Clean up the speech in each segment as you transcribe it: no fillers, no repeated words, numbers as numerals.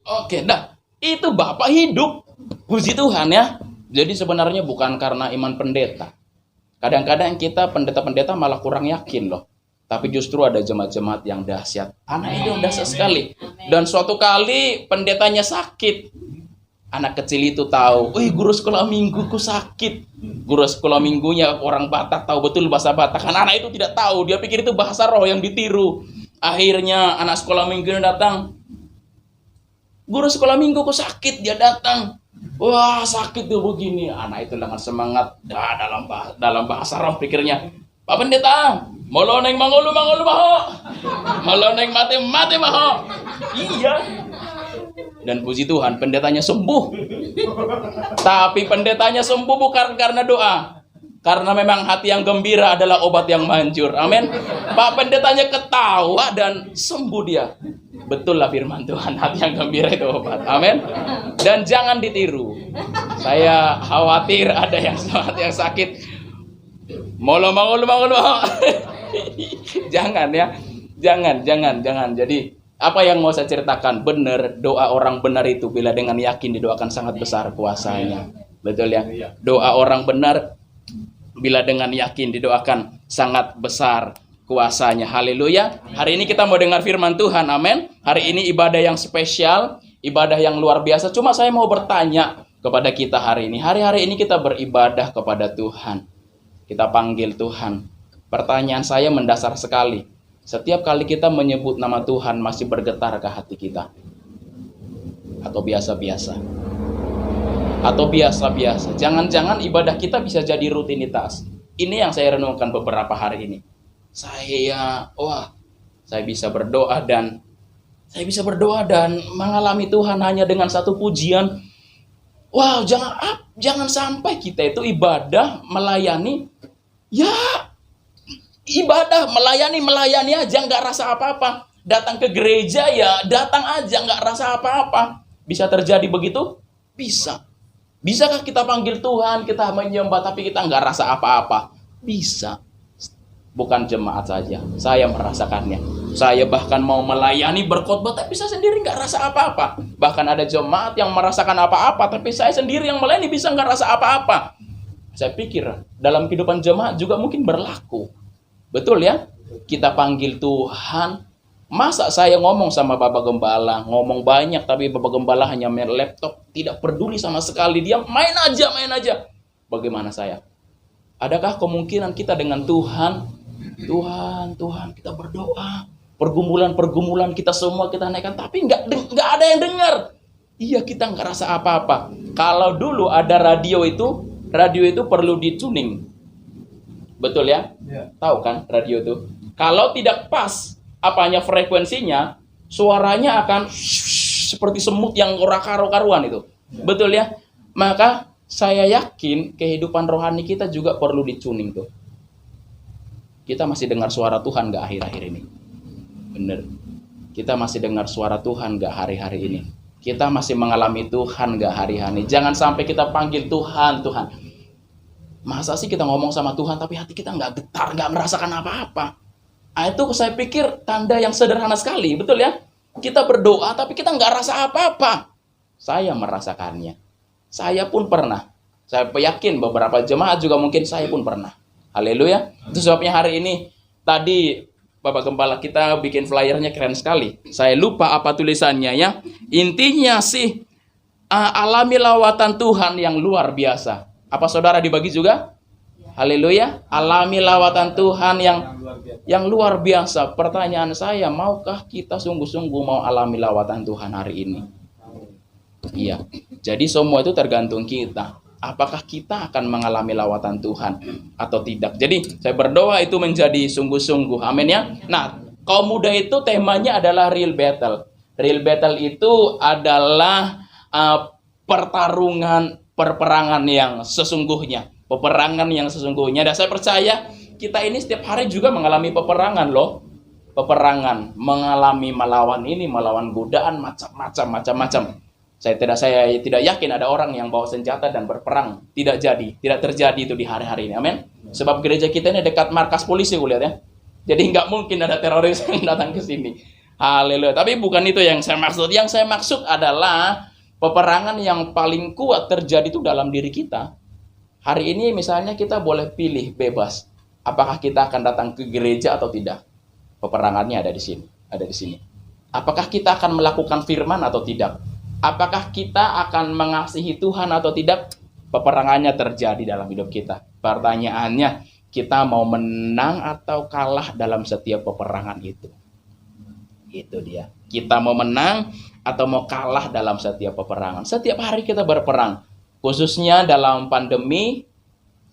Oke, nah itu Bapak hidup. Puji Tuhan ya. Jadi sebenarnya bukan karena iman pendeta. Kadang-kadang kita pendeta-pendeta malah kurang yakin loh. Tapi justru ada jemaat-jemaat yang dahsyat. Anak itu dahsyat sekali. Dan suatu kali pendetanya sakit. Anak kecil itu tahu, guru sekolah mingguku sakit. Guru sekolah minggunya orang Batak tahu betul bahasa Batak. Kan anak itu tidak tahu, dia pikir itu bahasa roh yang ditiru. Akhirnya anak sekolah minggunya datang. Guru sekolah mingguku sakit, dia datang. Wah, sakit tuh begini. Anak itu dengan semangat dalam bahasa roh pikirnya. Pak Pendeta, moloneng mangolu maho. Moloneng mati maho. Iya. Dan puji Tuhan, pendetanya sembuh. Tapi pendetanya sembuh bukan karena doa. Karena memang hati yang gembira adalah obat yang manjur. Amin. Pak pendetanya ketawa dan sembuh dia. Betul lah firman Tuhan, hati yang gembira itu obat. Amin. Dan jangan ditiru. Saya khawatir ada yang sakit. Molo. Jangan ya. Jangan. Jadi apa yang mau saya ceritakan benar, doa orang benar itu bila dengan yakin didoakan sangat besar kuasanya. Betul ya? Doa orang benar bila dengan yakin didoakan sangat besar kuasanya. Haleluya. Hari ini kita mau dengar firman Tuhan. Amin. Hari ini ibadah yang spesial, ibadah yang luar biasa. Cuma saya mau bertanya kepada kita hari ini. Hari-hari ini kita beribadah kepada Tuhan. Kita panggil Tuhan. Pertanyaan saya mendasar sekali. Setiap kali kita menyebut nama Tuhan masih bergetar ke hati kita? Atau biasa-biasa? Jangan-jangan ibadah kita bisa jadi rutinitas. Ini yang saya renungkan beberapa hari ini. Saya bisa berdoa dan mengalami Tuhan hanya dengan satu pujian. Wow, jangan sampai kita itu ibadah melayani. Ibadah melayani aja nggak rasa apa-apa. Datang ke gereja ya datang aja nggak rasa apa-apa. Bisa terjadi begitu? Bisa. Bisakah kita panggil Tuhan, kita menyembah tapi kita nggak rasa apa-apa? Bisa. Bukan jemaat saja, saya merasakannya. Saya bahkan mau melayani berkhotbah tapi saya sendiri nggak rasa apa-apa. Bahkan ada jemaat yang merasakan apa-apa tapi saya sendiri yang melayani bisa nggak rasa apa-apa. Saya pikir dalam kehidupan jemaat juga mungkin berlaku. Betul ya? Kita panggil Tuhan. Masa saya ngomong sama Bapak Gembala, ngomong banyak tapi Bapak Gembala hanya main laptop, tidak peduli sama sekali, dia main aja. Bagaimana saya? Adakah kemungkinan kita dengan Tuhan, kita berdoa, pergumulan kita semua kita naikkan, tapi nggak ada yang dengar. Iya, kita nggak rasa apa-apa. Kalau dulu ada radio itu perlu dituning. Betul ya? Tahu kan radio itu? Kalau tidak pas frekuensinya, suaranya akan seperti semut yang karu-karuan itu. Betul ya? Maka saya yakin kehidupan rohani kita juga perlu dituning tuh. Kita masih dengar suara Tuhan nggak akhir-akhir ini? Bener. Kita masih dengar suara Tuhan nggak hari-hari ini? Kita masih mengalami Tuhan nggak hari-hari ini? Jangan sampai kita panggil Tuhan. Masa sih kita ngomong sama Tuhan tapi hati kita nggak getar, nggak merasakan apa-apa? Itu saya pikir tanda yang sederhana sekali, betul ya? Kita berdoa tapi kita nggak rasa apa-apa. Saya merasakannya. Saya pun pernah. Saya yakin beberapa jemaat juga mungkin saya pun pernah. Haleluya. Itu sebabnya hari ini tadi Bapak Gembala kita bikin flyernya keren sekali. Saya lupa apa tulisannya ya. Intinya sih alami lawatan Tuhan yang luar biasa. Apa saudara dibagi juga? Haleluya. Alami lawatan Tuhan yang luar biasa. Pertanyaan saya, maukah kita sungguh-sungguh mau alami lawatan Tuhan hari ini? Iya. Jadi semua itu tergantung kita. Apakah kita akan mengalami lawatan Tuhan atau tidak? Jadi saya berdoa itu menjadi sungguh-sungguh. Amin ya. Nah, kaum muda itu temanya adalah real battle. Real battle itu adalah peperangan yang sesungguhnya. Peperangan yang sesungguhnya. Dan saya percaya kita ini setiap hari juga mengalami peperangan loh. Peperangan, mengalami melawan ini, melawan godaan macam-macam. Saya tidak yakin ada orang yang bawa senjata dan berperang. Tidak terjadi itu di hari-hari ini. Amin. Sebab gereja kita ini dekat markas polisi, lihat ya. Jadi nggak mungkin ada teroris yang datang ke sini. Haleluya. Tapi bukan itu yang saya maksud. Yang saya maksud adalah peperangan yang paling kuat terjadi itu dalam diri kita. Hari ini misalnya kita boleh pilih bebas. Apakah kita akan datang ke gereja atau tidak? Peperangannya ada di sini. Ada di sini. Apakah kita akan melakukan firman atau tidak? Apakah kita akan mengasihi Tuhan atau tidak? Peperangannya terjadi dalam hidup kita. Pertanyaannya, kita mau menang atau kalah dalam setiap peperangan itu? Itu dia. Kita mau menang atau mau kalah dalam setiap peperangan? Setiap hari kita berperang. Khususnya dalam pandemi,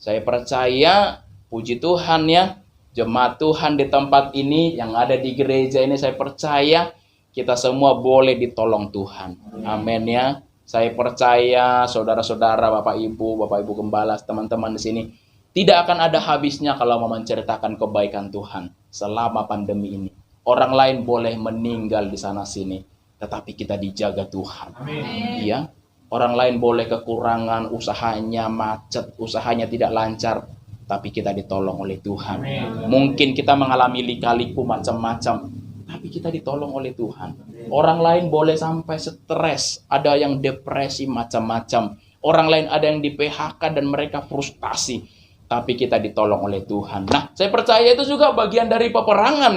saya percaya, puji Tuhan ya, jemaat Tuhan di tempat ini, yang ada di gereja ini, saya percaya kita semua boleh ditolong Tuhan. Amin ya. Saya percaya saudara-saudara, Bapak Ibu Gembala, teman-teman di sini, tidak akan ada habisnya kalau mau menceritakan kebaikan Tuhan selama pandemi ini. Orang lain boleh meninggal di sana sini, tetapi kita dijaga Tuhan. Amin. Iya. Orang lain boleh kekurangan, usahanya macet, usahanya tidak lancar, tapi kita ditolong oleh Tuhan. Amin. Mungkin kita mengalami lika-liku macam-macam, tapi kita ditolong oleh Tuhan. Orang lain boleh sampai stres, ada yang depresi macam-macam. Orang lain ada yang di PHK dan mereka frustasi, tapi kita ditolong oleh Tuhan. Nah, saya percaya itu juga bagian dari peperangan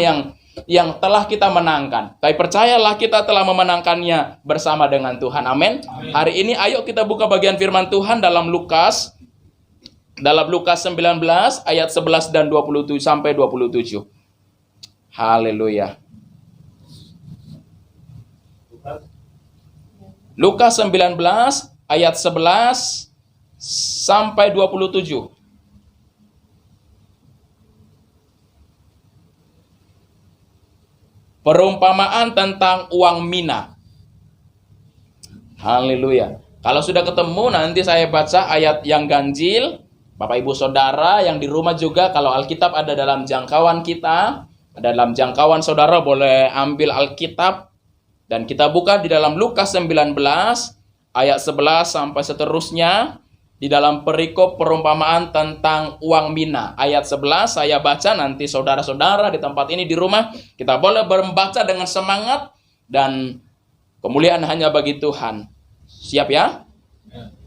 yang telah kita menangkan. Tapi percayalah kita telah memenangkannya bersama dengan Tuhan. Amin. Hari ini ayo kita buka bagian firman Tuhan dalam Lukas 19 ayat 11 dan 27 sampai 27. Haleluya. Lukas 19 ayat 11 sampai 27. Perumpamaan tentang uang mina. Haleluya. Kalau sudah ketemu nanti saya baca ayat yang ganjil. Bapak Ibu Saudara yang di rumah juga, kalau Alkitab ada dalam jangkauan kita, ada dalam jangkauan saudara boleh ambil Alkitab. Dan kita buka di dalam Lukas 19 ayat 11 sampai seterusnya. Di dalam perikop perumpamaan tentang uang mina. Ayat 11 saya baca, nanti saudara-saudara di tempat ini di rumah, kita boleh membaca dengan semangat. Dan kemuliaan hanya bagi Tuhan. Siap ya?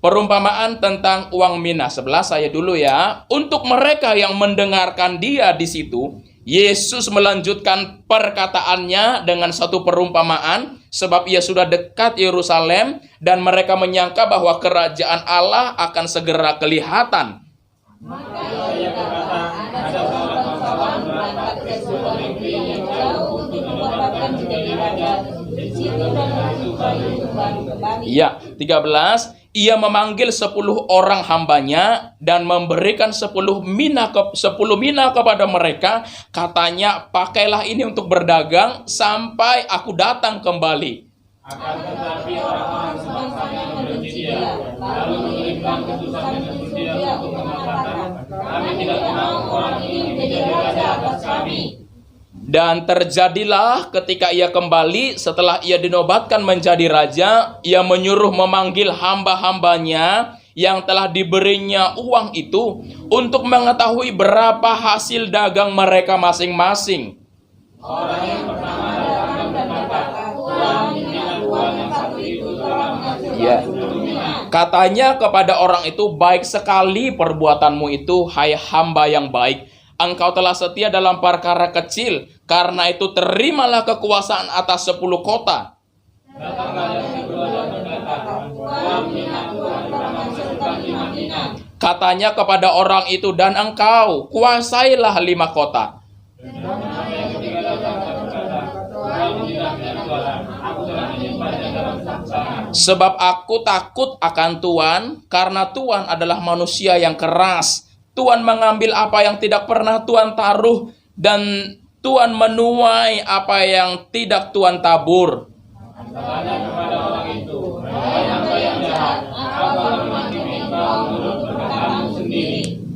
Perumpamaan tentang uang mina. 11 saya dulu ya. Untuk mereka yang mendengarkan dia di situ, Yesus melanjutkan perkataannya dengan satu perumpamaan, sebab ia sudah dekat Yerusalem dan mereka menyangka bahwa kerajaan Allah akan segera kelihatan. Maka ia berkata, ada seorang bangsawan berangkat ke sebuah negeri yang jauh untuk mendapatkan menjadi raja. Di situ dan baru kembali. Ya, 13. Ia memanggil 10 orang hambanya dan memberikan 10 mina kepada mereka. Katanya, pakailah ini untuk berdagang sampai aku datang kembali. Akan tetapi orang-orang sebangsanya membenci dia, lalu mengirimkan utusan menuju dia untuk mengatakan, kami tidak mau orang ini menjadi raja atas kami. Dan terjadilah ketika ia kembali, setelah ia dinobatkan menjadi raja, ia menyuruh memanggil hamba-hambanya yang telah diberinya uang itu untuk mengetahui berapa hasil dagang mereka masing-masing. Orang yang pertama datang dan berkata, Tuhan yang satu itu telah menghasilkan katanya kepada orang itu, baik sekali perbuatanmu itu, hai hamba yang baik. Engkau telah setia dalam perkara kecil, karena itu terimalah kekuasaan atas 10 kota. Katanya kepada orang itu, dan engkau kuasailah 5 kota. Sebab aku takut akan Tuhan, karena Tuhan adalah manusia yang keras. Tuhan mengambil apa yang tidak pernah Tuhan taruh, dan Tuhan menuai apa yang tidak Tuhan tabur.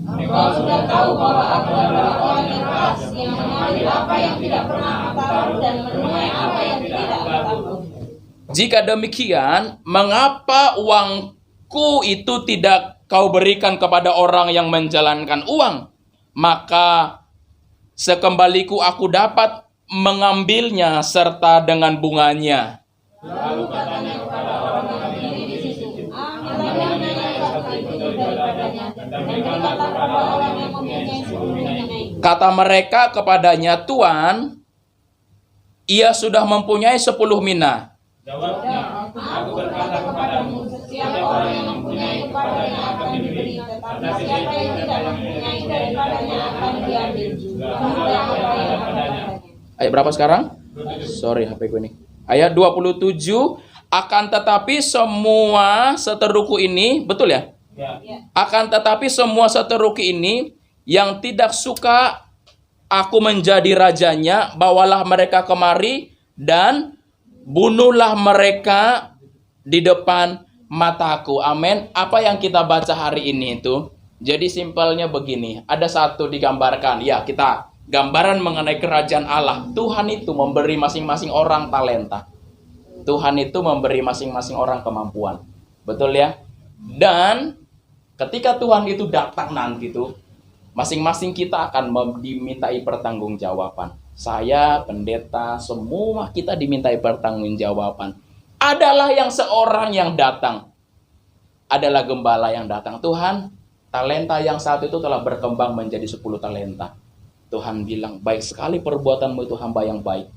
Engkau sudah tahu bahwa aku adalah orang yang keras, yang mengambil apa yang tidak pernah aku taruh dan menuai apa yang tidak aku tabur. Jika demikian, mengapa uangku itu tidak kau berikan kepada orang yang menjalankan uang? Maka sekembaliku aku dapat, mengambilnya serta dengan bunganya. Lalu katanya kepada orang yang berdiri di situ, ambillah naik satu itu daripadanya, dan berikanlah kepada orang yang mempunyai 10 naik. Kata mereka kepadanya, Tuan, ia sudah mempunyai 10 mina. Jawabnya, aku berkata kepadamu, setiap orang yang mempunyai kepadanya akan diberi, tetapi siapa yang tidak mempunyai daripadanya akan diambil juga apa yang padanya. Ayat berapa sekarang? Sorry HP gue nih. Ayat 27, akan tetapi semua seteruku ini, betul ya? Ya. Akan tetapi semua seteruku ini yang tidak suka aku menjadi rajanya, bawalah mereka kemari dan bunuhlah mereka di depan mataku. Amin. Apa yang kita baca hari ini itu, jadi simpelnya begini. Ada satu digambarkan. Ya, kita gambaran mengenai kerajaan Allah. Tuhan itu memberi masing-masing orang talenta. Tuhan itu memberi masing-masing orang kemampuan. Betul ya? Dan ketika Tuhan itu datang nanti tuh, masing-masing kita akan dimintai pertanggungjawaban. Saya, pendeta, semua kita dimintai pertanggungjawaban. Adalah yang seorang yang datang. Adalah gembala yang datang. Tuhan, talenta yang satu itu telah berkembang menjadi 10 talenta. Tuhan bilang, baik sekali perbuatanmu itu hamba yang baik.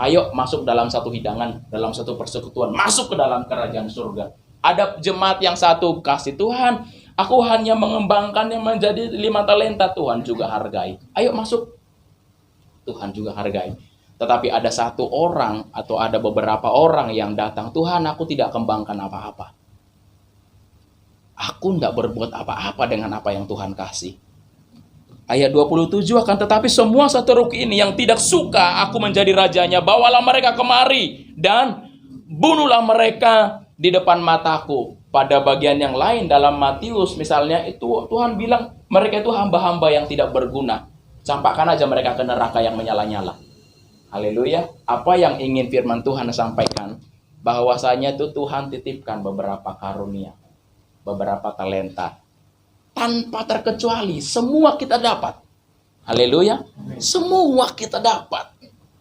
Ayo masuk dalam satu hidangan, dalam satu persekutuan. Masuk ke dalam kerajaan surga. Ada jemaat yang satu kasih, Tuhan, aku hanya mengembangkannya menjadi 5 talenta. Tuhan juga hargai. Ayo masuk. Tuhan juga hargai. Tetapi ada satu orang atau ada beberapa orang yang datang, Tuhan, aku tidak kembangkan apa-apa. Aku tidak berbuat apa-apa dengan apa yang Tuhan kasih. Ayat 27, akan tetapi semua seteruk ini yang tidak suka aku menjadi rajanya, bawalah mereka kemari dan bunuhlah mereka di depan mataku. Pada bagian yang lain dalam Matius misalnya itu Tuhan bilang mereka itu hamba-hamba yang tidak berguna. Campakkan aja mereka ke neraka yang menyala-nyala. Haleluya. Apa yang ingin firman Tuhan sampaikan? Bahwasanya itu Tuhan titipkan beberapa karunia, beberapa talenta. Tanpa terkecuali, semua kita dapat. Haleluya. Semua kita dapat.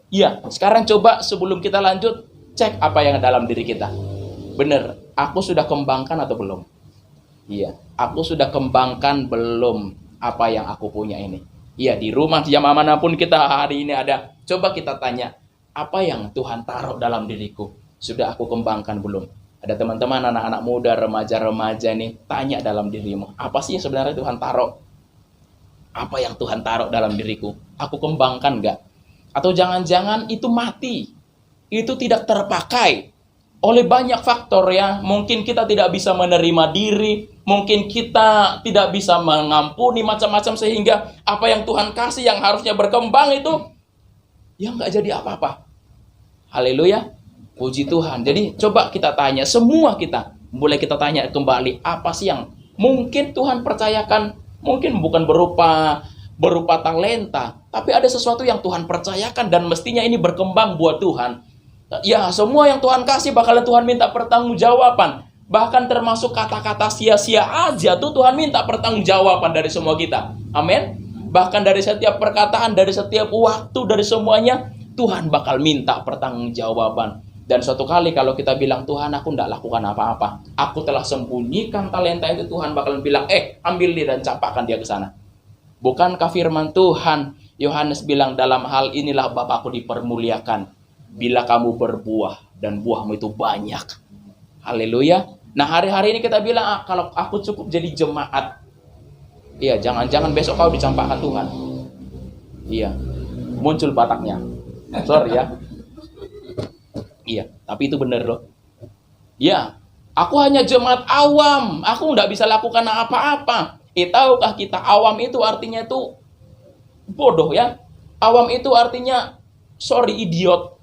Ya, sekarang coba sebelum kita lanjut, cek apa yang dalam diri kita. Benar, aku sudah kembangkan atau belum? Iya, aku sudah kembangkan belum apa yang aku punya ini? Iya, di rumah, di manapun kita hari ini ada. Coba kita tanya, apa yang Tuhan taruh dalam diriku? Sudah aku kembangkan belum? Ada teman-teman, anak-anak muda, remaja-remaja nih, tanya dalam dirimu, apa sih yang sebenarnya Tuhan taruh? Apa yang Tuhan taruh dalam diriku? Aku kembangkan nggak? Atau jangan-jangan itu mati? Itu tidak terpakai oleh banyak faktor ya. Mungkin kita tidak bisa menerima diri, mungkin kita tidak bisa mengampuni macam-macam sehingga apa yang Tuhan kasih yang harusnya berkembang itu ya nggak jadi apa-apa. Haleluya. Puji Tuhan. Jadi coba kita tanya, semua kita, boleh kita tanya kembali, apa sih yang mungkin Tuhan percayakan, mungkin bukan berupa talenta, tapi ada sesuatu yang Tuhan percayakan dan mestinya ini berkembang buat Tuhan. Ya, semua yang Tuhan kasih bakalan Tuhan minta pertanggungjawaban. Bahkan termasuk kata-kata sia-sia aja tuh Tuhan minta pertanggungjawaban dari semua kita. Amin. Bahkan dari setiap perkataan, dari setiap waktu, dari semuanya, Tuhan bakal minta pertanggungjawaban. Dan suatu kali kalau kita bilang, Tuhan aku tidak lakukan apa-apa, aku telah sembunyikan talenta itu, Tuhan bakalan bilang, ambil dia dan campakkan dia ke sana. Bukankah firman Tuhan, Yohanes bilang, dalam hal inilah Bapakku dipermuliakan, bila kamu berbuah dan buahmu itu banyak. Haleluya. Nah hari-hari ini kita bilang, kalau aku cukup jadi jemaat. Iya, jangan-jangan besok kau dicampakkan Tuhan. Iya, muncul bataknya. Sorry ya. Iya, tapi itu benar loh. Ya, aku hanya jemaat awam. Aku nggak bisa lakukan apa-apa. Tahukah kita awam itu artinya itu bodoh ya. Awam itu artinya, idiot.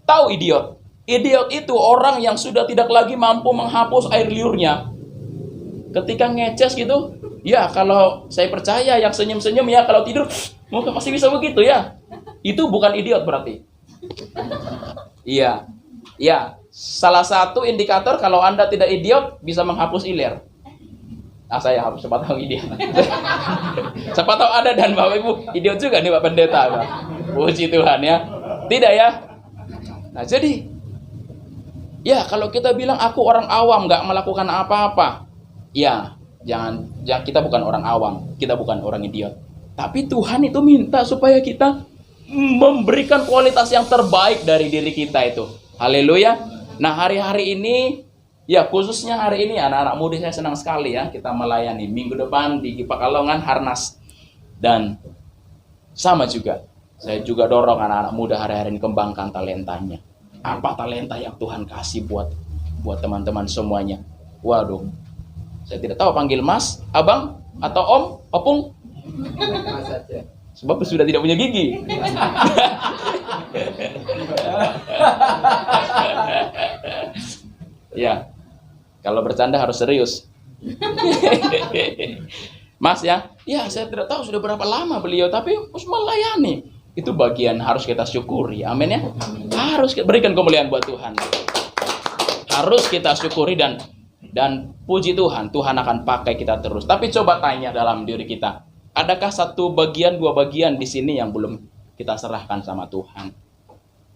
Tahu idiot? Idiot itu orang yang sudah tidak lagi mampu menghapus air liurnya. Ketika ngeces gitu, ya kalau saya percaya yang senyum-senyum ya kalau tidur, mungkin masih bisa begitu ya. Itu bukan idiot berarti. Iya. Ya, salah satu indikator kalau Anda tidak idiot bisa menghapus iler. Nah, saya hapus, siapa tahu idiot. Siapa tahu ada dan Bapak Ibu idiot juga nih Pak Pendeta. Puji Tuhan ya. Tidak ya? Nah jadi, ya kalau kita bilang aku orang awam nggak melakukan apa-apa, ya jangan kita bukan orang awam, kita bukan orang idiot. Tapi Tuhan itu minta supaya kita memberikan kualitas yang terbaik dari diri kita itu. Haleluya. Nah hari-hari ini, ya khususnya hari ini anak-anak muda saya senang sekali ya kita melayani. Minggu depan di Pekalongan Harnas. Dan sama juga, saya juga dorong anak-anak muda hari-hari ini kembangkan talentanya. Apa talenta yang Tuhan kasih buat teman-teman semuanya. Waduh, saya tidak tahu panggil mas, abang, atau om, opung. Mas saja. Sebab sudah tidak punya gigi. Ya, kalau bercanda harus serius. Mas ya, saya tidak tahu sudah berapa lama beliau, tapi harus melayani. Itu bagian harus kita syukuri, amin ya. Harus kita berikan kemuliaan buat Tuhan. Harus kita syukuri dan puji Tuhan, Tuhan akan pakai kita terus. Tapi coba tanya dalam diri kita, adakah satu bagian, dua bagian di sini yang belum kita serahkan sama Tuhan?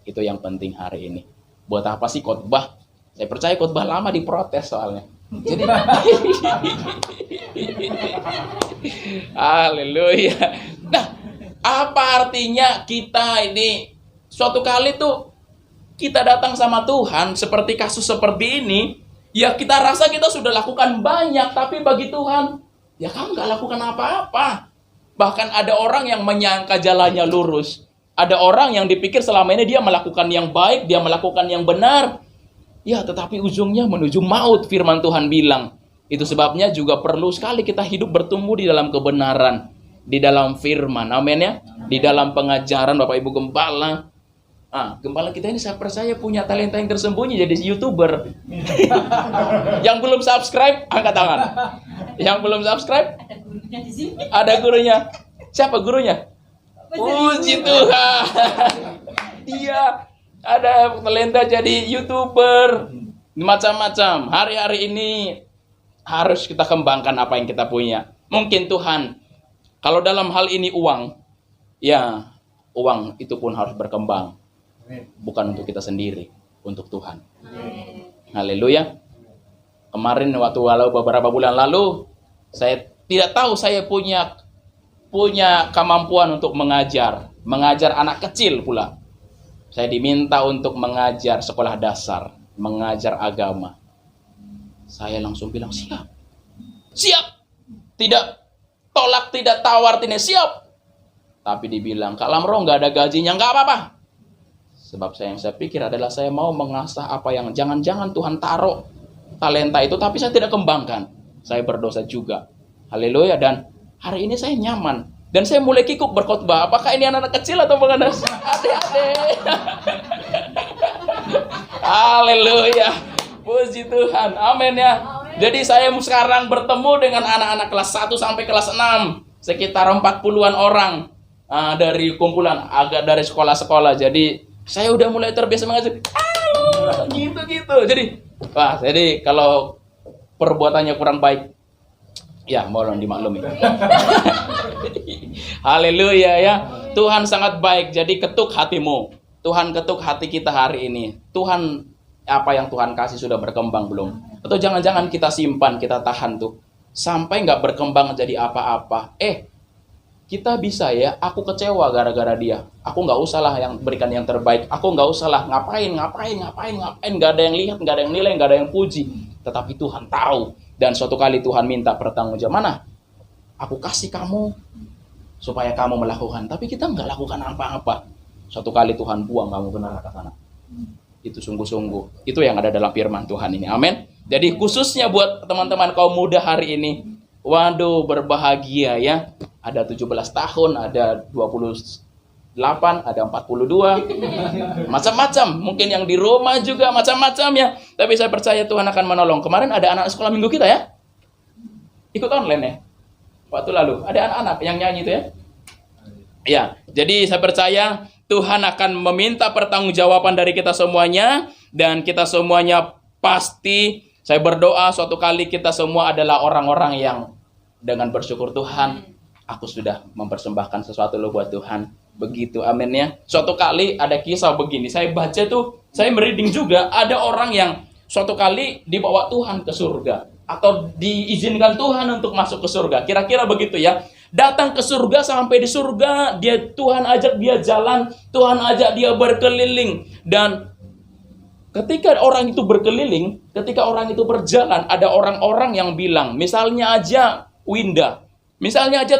Itu yang penting hari ini. Buat apa sih khotbah? Saya percaya khotbah lama diprotes soalnya. Jadi haleluya. Nah, apa artinya kita ini suatu kali tuh kita datang sama Tuhan seperti kasus seperti ini, ya kita rasa kita sudah lakukan banyak, tapi bagi Tuhan, ya kamu nggak lakukan apa-apa. Bahkan ada orang yang menyangka jalannya lurus. Ada orang yang dipikir selama ini dia melakukan yang baik, dia melakukan yang benar. Ya, tetapi ujungnya menuju maut, firman Tuhan bilang. Itu sebabnya juga perlu sekali kita hidup bertumbuh di dalam kebenaran, di dalam firman, amin ya. Di dalam pengajaran Bapak Ibu Gembala. Gembala kita ini saya percaya punya talenta yang tersembunyi jadi YouTuber. Yang belum subscribe, angkat tangan. Yang belum subscribe, ada gurunya. Siapa gurunya? Puji Tuhan. Dia ada talenta jadi YouTuber, macam-macam. Hari-hari ini harus kita kembangkan apa yang kita punya. Mungkin Tuhan, kalau dalam hal ini uang, ya uang itu pun harus berkembang. Bukan untuk kita sendiri, untuk Tuhan. Haleluya. Kemarin beberapa bulan lalu, saya tidak tahu saya punya kemampuan untuk mengajar anak kecil pula. Saya diminta untuk mengajar sekolah dasar, mengajar agama. Saya langsung bilang siap. Tidak tolak, tidak tawar, tidak siap. Tapi dibilang, Kak Lamro nggak ada gajinya, nggak apa-apa. Sebab yang saya pikir adalah saya mau mengasah apa yang jangan-jangan Tuhan taruh talenta itu, tapi saya tidak kembangkan. Saya berdosa juga. Haleluya. Dan hari ini saya nyaman. Dan saya mulai kikuk berkhotbah. Apakah ini anak-anak kecil atau bukan adik-adik? Haleluya. Puji Tuhan. Amin ya. Jadi saya sekarang bertemu dengan anak-anak kelas 1 sampai kelas 6. Sekitar 40-an orang dari kumpulan agak dari sekolah-sekolah. Jadi saya udah mulai terbiasa mengajar. Gitu-gitu. Jadi kalau perbuatannya kurang baik, ya mohon dimaklumi. Haleluya ya. Tuhan sangat baik. Jadi ketuk hatimu. Tuhan ketuk hati kita hari ini. Tuhan, apa yang Tuhan kasih sudah berkembang belum? Atau jangan-jangan kita simpan, kita tahan tuh sampai nggak berkembang jadi apa-apa. Kita bisa ya, aku kecewa gara-gara dia. Aku nggak usah lah yang berikan yang terbaik. Aku nggak usah lah ngapain. Nggak ada yang lihat, nggak ada yang nilai, nggak ada yang puji. Tetapi Tuhan tahu. Dan suatu kali Tuhan minta pertanggungjawaban. Mana? Aku kasih kamu supaya kamu melakukan. Tapi kita nggak lakukan apa-apa. Suatu kali Tuhan buang kamu ke neraka sana. Itu sungguh-sungguh. Itu yang ada dalam firman Tuhan ini. Amin. Jadi khususnya buat teman-teman kaum muda hari ini. Waduh, berbahagia ya. Ada 17 tahun, ada 28, ada 42. Macam-macam. Mungkin yang di rumah juga macam-macam ya. Tapi saya percaya Tuhan akan menolong. Kemarin ada anak sekolah minggu kita ya. Ikut online ya. Waktu lalu ada anak-anak yang nyanyi itu ya. Ya, jadi saya percaya Tuhan akan meminta pertanggungjawaban dari kita semuanya. Dan kita semuanya pasti, saya berdoa suatu kali kita semua adalah orang-orang yang dengan bersyukur Tuhan, aku sudah mempersembahkan sesuatu loh buat Tuhan. Begitu, amin ya. Suatu kali ada kisah begini, saya baca tuh, saya merinding juga. Ada orang yang suatu kali dibawa Tuhan ke surga, atau diizinkan Tuhan untuk masuk ke surga. Kira-kira begitu ya. Datang ke surga, sampai di surga, Tuhan ajak dia jalan, Tuhan ajak dia berkeliling. Dan ketika orang itu berkeliling, ketika orang itu berjalan, ada orang-orang yang bilang, misalnya aja Winda, misalnya aja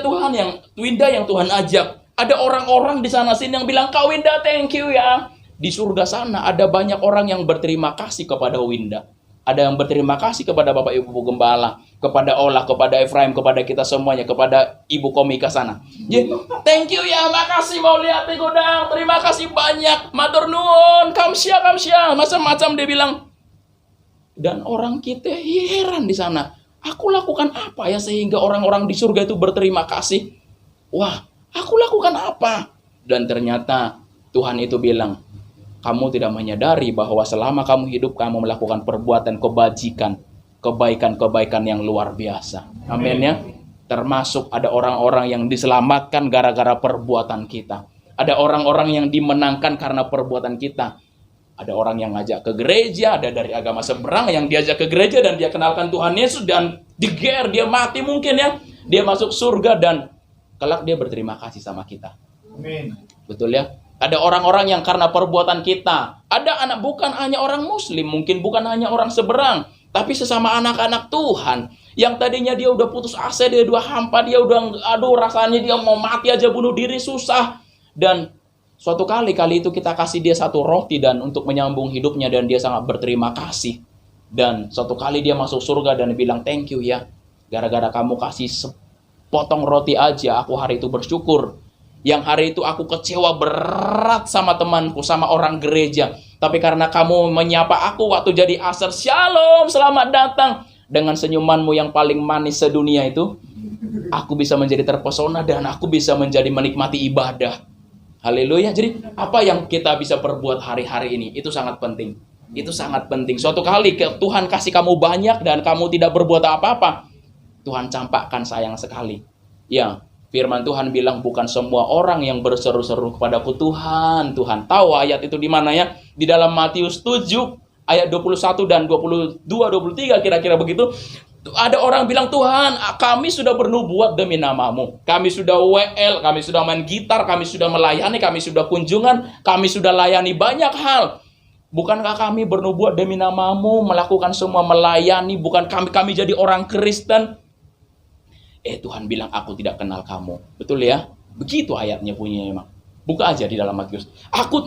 Winda yang Tuhan ajak. Ada orang-orang di sana sini yang bilang, Kak Winda, thank you ya. Di surga sana ada banyak orang yang berterima kasih kepada Winda. Ada yang berterima kasih kepada Bapak Ibu Gembala, kepada Olah, kepada Efraim, kepada kita semuanya, kepada Ibu Komika sana. Thank you ya, makasih mau lihat Godang, terima kasih banyak, matur nuwun, kamsia, macam-macam dia bilang. Dan orang kita heran di sana. Aku lakukan apa ya sehingga orang-orang di surga itu berterima kasih? Wah, aku lakukan apa? Dan ternyata Tuhan itu bilang, kamu tidak menyadari bahwa selama kamu hidup, kamu melakukan perbuatan kebajikan, kebaikan-kebaikan yang luar biasa. Amin ya. Termasuk ada orang-orang yang diselamatkan gara-gara perbuatan kita. Ada orang-orang yang dimenangkan karena perbuatan kita. Ada orang yang ngajak ke gereja, ada dari agama seberang yang diajak ke gereja dan dia kenalkan Tuhan Yesus dan diger, dia mati mungkin ya. Dia masuk surga dan kelak dia berterima kasih sama kita. Amin. Betul ya? Ada orang-orang yang karena perbuatan kita. Ada anak, bukan hanya orang muslim, mungkin bukan hanya orang seberang, tapi sesama anak-anak Tuhan. Yang tadinya dia udah putus asa, dia udah hampa, dia udah, aduh rasanya dia mau mati aja, bunuh diri susah. Dan suatu kali itu kita kasih dia satu roti dan untuk menyambung hidupnya dan dia sangat berterima kasih. Dan suatu kali dia masuk surga dan bilang thank you ya. Gara-gara kamu kasih potong roti aja, aku hari itu bersyukur. Yang hari itu aku kecewa berat sama temanku, sama orang gereja. Tapi karena kamu menyapa aku waktu jadi asar, shalom, selamat datang. Dengan senyumanmu yang paling manis sedunia itu, aku bisa menjadi terpesona dan aku bisa menjadi menikmati ibadah. Haleluya. Jadi apa yang kita bisa perbuat hari-hari ini, itu sangat penting. Itu sangat penting. Suatu kali Tuhan kasih kamu banyak dan kamu tidak berbuat apa-apa, Tuhan campakkan sayang sekali. Ya, firman Tuhan bilang bukan semua orang yang berseru-seru kepadaku Tuhan, Tuhan. Tahu ayat itu di mana ya? Di dalam Matius 7 ayat 21 dan 22 23 kira-kira begitu. Ada orang bilang, Tuhan, kami sudah bernubuat demi namamu. Kami sudah WL, kami sudah main gitar, kami sudah melayani, kami sudah kunjungan, kami sudah layani banyak hal. Bukankah kami bernubuat demi namamu, melakukan semua melayani, bukan kami jadi orang Kristen? Tuhan bilang, aku tidak kenal kamu. Betul ya? Begitu ayatnya punya memang. Buka aja di dalam Matius. Aku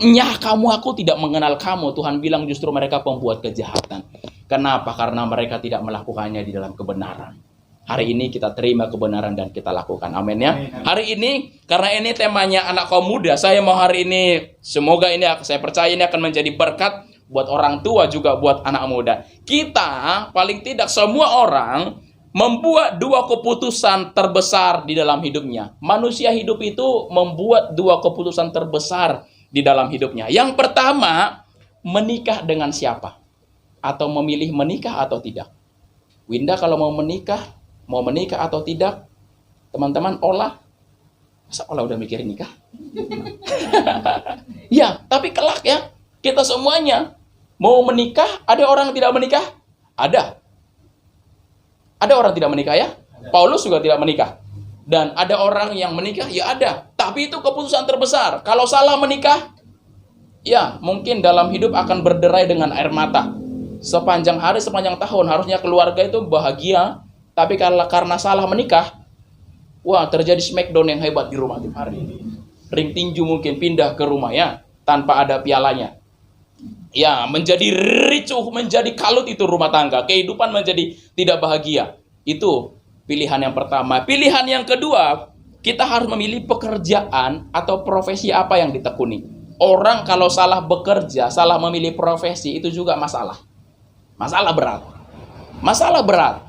tidak mengenal kamu. Tuhan bilang justru mereka pembuat kejahatan. Kenapa? Karena mereka tidak melakukannya di dalam kebenaran. Hari ini kita terima kebenaran dan kita lakukan. Amin ya. Hari ini, karena ini temanya anak kaum muda, saya mau hari ini, semoga ini, saya percaya ini akan menjadi berkat buat orang tua juga buat anak muda. Kita, paling tidak semua orang, membuat dua keputusan terbesar di dalam hidupnya. Manusia hidup itu membuat dua keputusan terbesar di dalam hidupnya. Yang pertama, menikah dengan siapa? Atau memilih menikah atau tidak. Winda kalau mau menikah atau tidak, teman-teman Olah, masa Olah udah mikirin nikah? Ya, tapi kelak ya, kita semuanya mau menikah, ada orang tidak menikah? Ada. Ada orang tidak menikah ya? Paulus juga tidak menikah. Dan ada orang yang menikah? Ya ada. Tapi itu keputusan terbesar. Kalau salah menikah, ya mungkin dalam hidup akan berderai dengan air mata. Sepanjang hari, sepanjang tahun. Harusnya keluarga itu bahagia. Tapi karena salah menikah, wah terjadi smackdown yang hebat di rumah tiap hari. Ring tinju mungkin pindah ke rumah ya, tanpa ada pialanya. Ya, menjadi ricuh, menjadi kalut itu rumah tangga. Kehidupan menjadi tidak bahagia. Itu pilihan yang pertama. Pilihan yang kedua, kita harus memilih pekerjaan atau profesi apa yang ditekuni. Orang kalau salah bekerja, salah memilih profesi, itu juga masalah. Masalah berat. Masalah berat.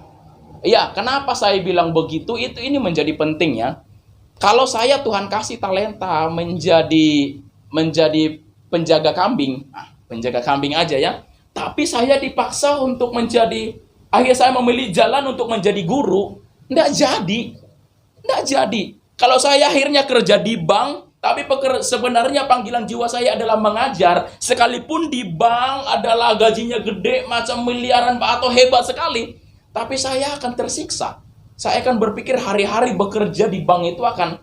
Ya, kenapa saya bilang begitu? Ini menjadi penting ya. Kalau saya Tuhan kasih talenta menjadi penjaga kambing, penjaga kambing aja ya. Tapi saya dipaksa untuk akhirnya saya memilih jalan untuk menjadi guru. Nggak jadi. Kalau saya akhirnya kerja di bank, Tapi sebenarnya panggilan jiwa saya adalah mengajar. Sekalipun di bank adalah gajinya gede, macam miliaran atau hebat sekali. Tapi saya akan tersiksa. Saya akan berpikir hari-hari bekerja di bank itu akan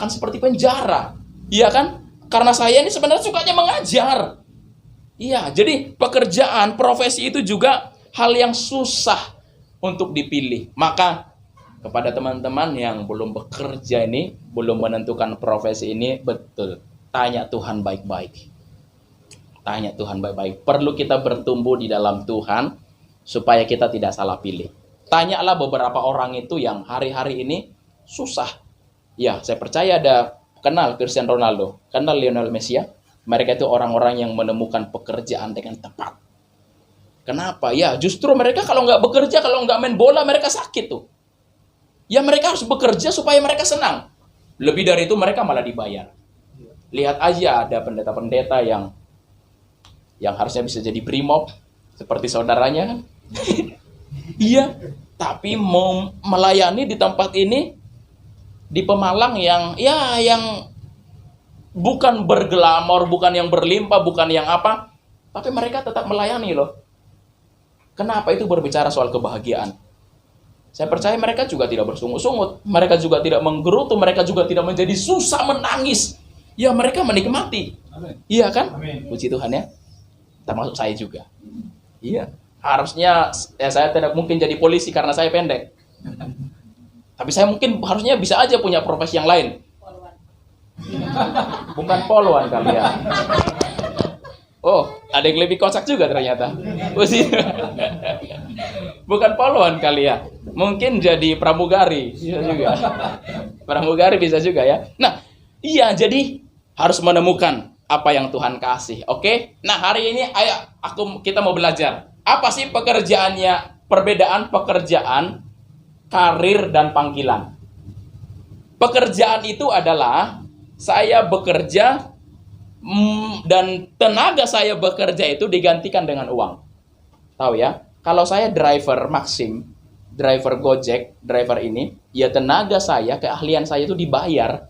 seperti penjara. Iya kan? Karena saya ini sebenarnya sukanya mengajar. Iya, jadi pekerjaan, profesi itu juga hal yang susah untuk dipilih. Maka kepada teman-teman yang belum bekerja ini, belum menentukan profesi ini, betul. Tanya Tuhan baik-baik. Tanya Tuhan baik-baik. Perlu kita bertumbuh di dalam Tuhan supaya kita tidak salah pilih. Tanyalah beberapa orang itu yang hari-hari ini susah. Ya, saya percaya kenal Cristiano Ronaldo, kenal Lionel Messi ya. Mereka itu orang-orang yang menemukan pekerjaan dengan tepat. Kenapa? Ya, justru mereka kalau nggak bekerja, kalau nggak main bola, mereka sakit tuh. Ya mereka harus bekerja supaya mereka senang. Lebih dari itu mereka malah dibayar. Lihat aja ada pendeta-pendeta yang harusnya bisa jadi brimob seperti saudaranya kan. Iya, tapi mau melayani di tempat ini di Pemalang yang bukan berglamor, bukan yang berlimpah, bukan yang apa, tapi mereka tetap melayani loh. Kenapa? Itu berbicara soal kebahagiaan. Saya percaya mereka juga tidak bersungut-sungut, mereka juga tidak menggerutu, mereka juga tidak menjadi susah menangis. Ya mereka menikmati. Amin. Iya kan? Amin. Puji Tuhan ya. Termasuk saya juga. Iya. Harusnya saya tidak mungkin jadi polisi karena saya pendek. Tapi saya mungkin harusnya bisa aja punya profesi yang lain. Bukan poluan kali ya. Oh, ada yang lebih kocak juga ternyata. Bukan poluan kali ya. Mungkin jadi pramugari bisa juga. Pramugari bisa juga ya. Nah, iya jadi harus menemukan apa yang Tuhan kasih. Oke? Nah, hari ini ayo kita mau belajar. Apa sih pekerjaannya? Perbedaan pekerjaan, karir dan panggilan. Pekerjaan itu adalah saya bekerja dan tenaga saya bekerja itu digantikan dengan uang. Tahu ya? Kalau saya driver Maxim, driver Gojek, driver ini, ya tenaga saya, keahlian saya itu dibayar.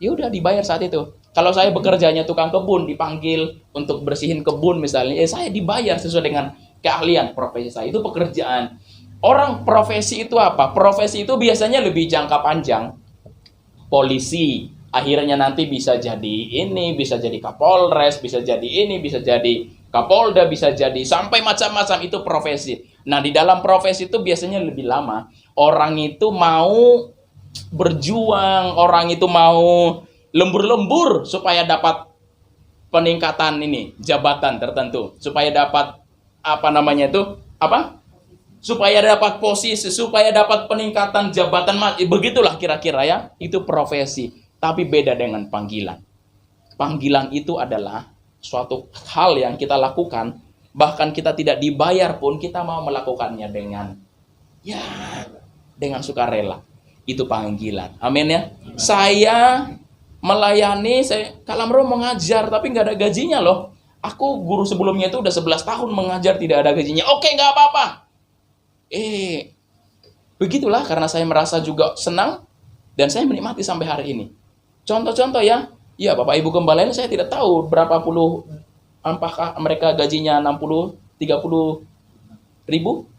Ya udah dibayar saat itu. Kalau saya bekerjanya tukang kebun, dipanggil untuk bersihin kebun misalnya, saya dibayar sesuai dengan keahlian profesi saya. Itu pekerjaan. Orang profesi itu apa? Profesi itu biasanya lebih jangka panjang. Polisi, akhirnya nanti bisa jadi ini, bisa jadi Kapolres, bisa jadi ini, bisa jadi Kapolda, bisa jadi sampai macam-macam itu profesi. Nah, di dalam profesi itu biasanya lebih lama. Orang itu mau berjuang, orang itu mau lembur-lembur supaya dapat peningkatan ini, jabatan tertentu, supaya dapat supaya dapat posisi, supaya dapat peningkatan jabatan, begitulah kira-kira ya. Itu profesi, tapi beda dengan panggilan. Panggilan itu adalah suatu hal yang kita lakukan, bahkan kita tidak dibayar pun kita mau melakukannya dengan sukarela. Itu panggilan. Amin ya. Saya melayani, saya Kalamro mengajar tapi nggak ada gajinya loh. Aku guru sebelumnya itu udah 11 tahun mengajar tidak ada gajinya. Oke, nggak apa-apa. Begitulah karena saya merasa juga senang dan saya menikmati sampai hari ini. Contoh-contoh ya. Ya, Bapak Ibu Gembala ini saya tidak tahu apakah mereka gajinya 60, 30 ribu,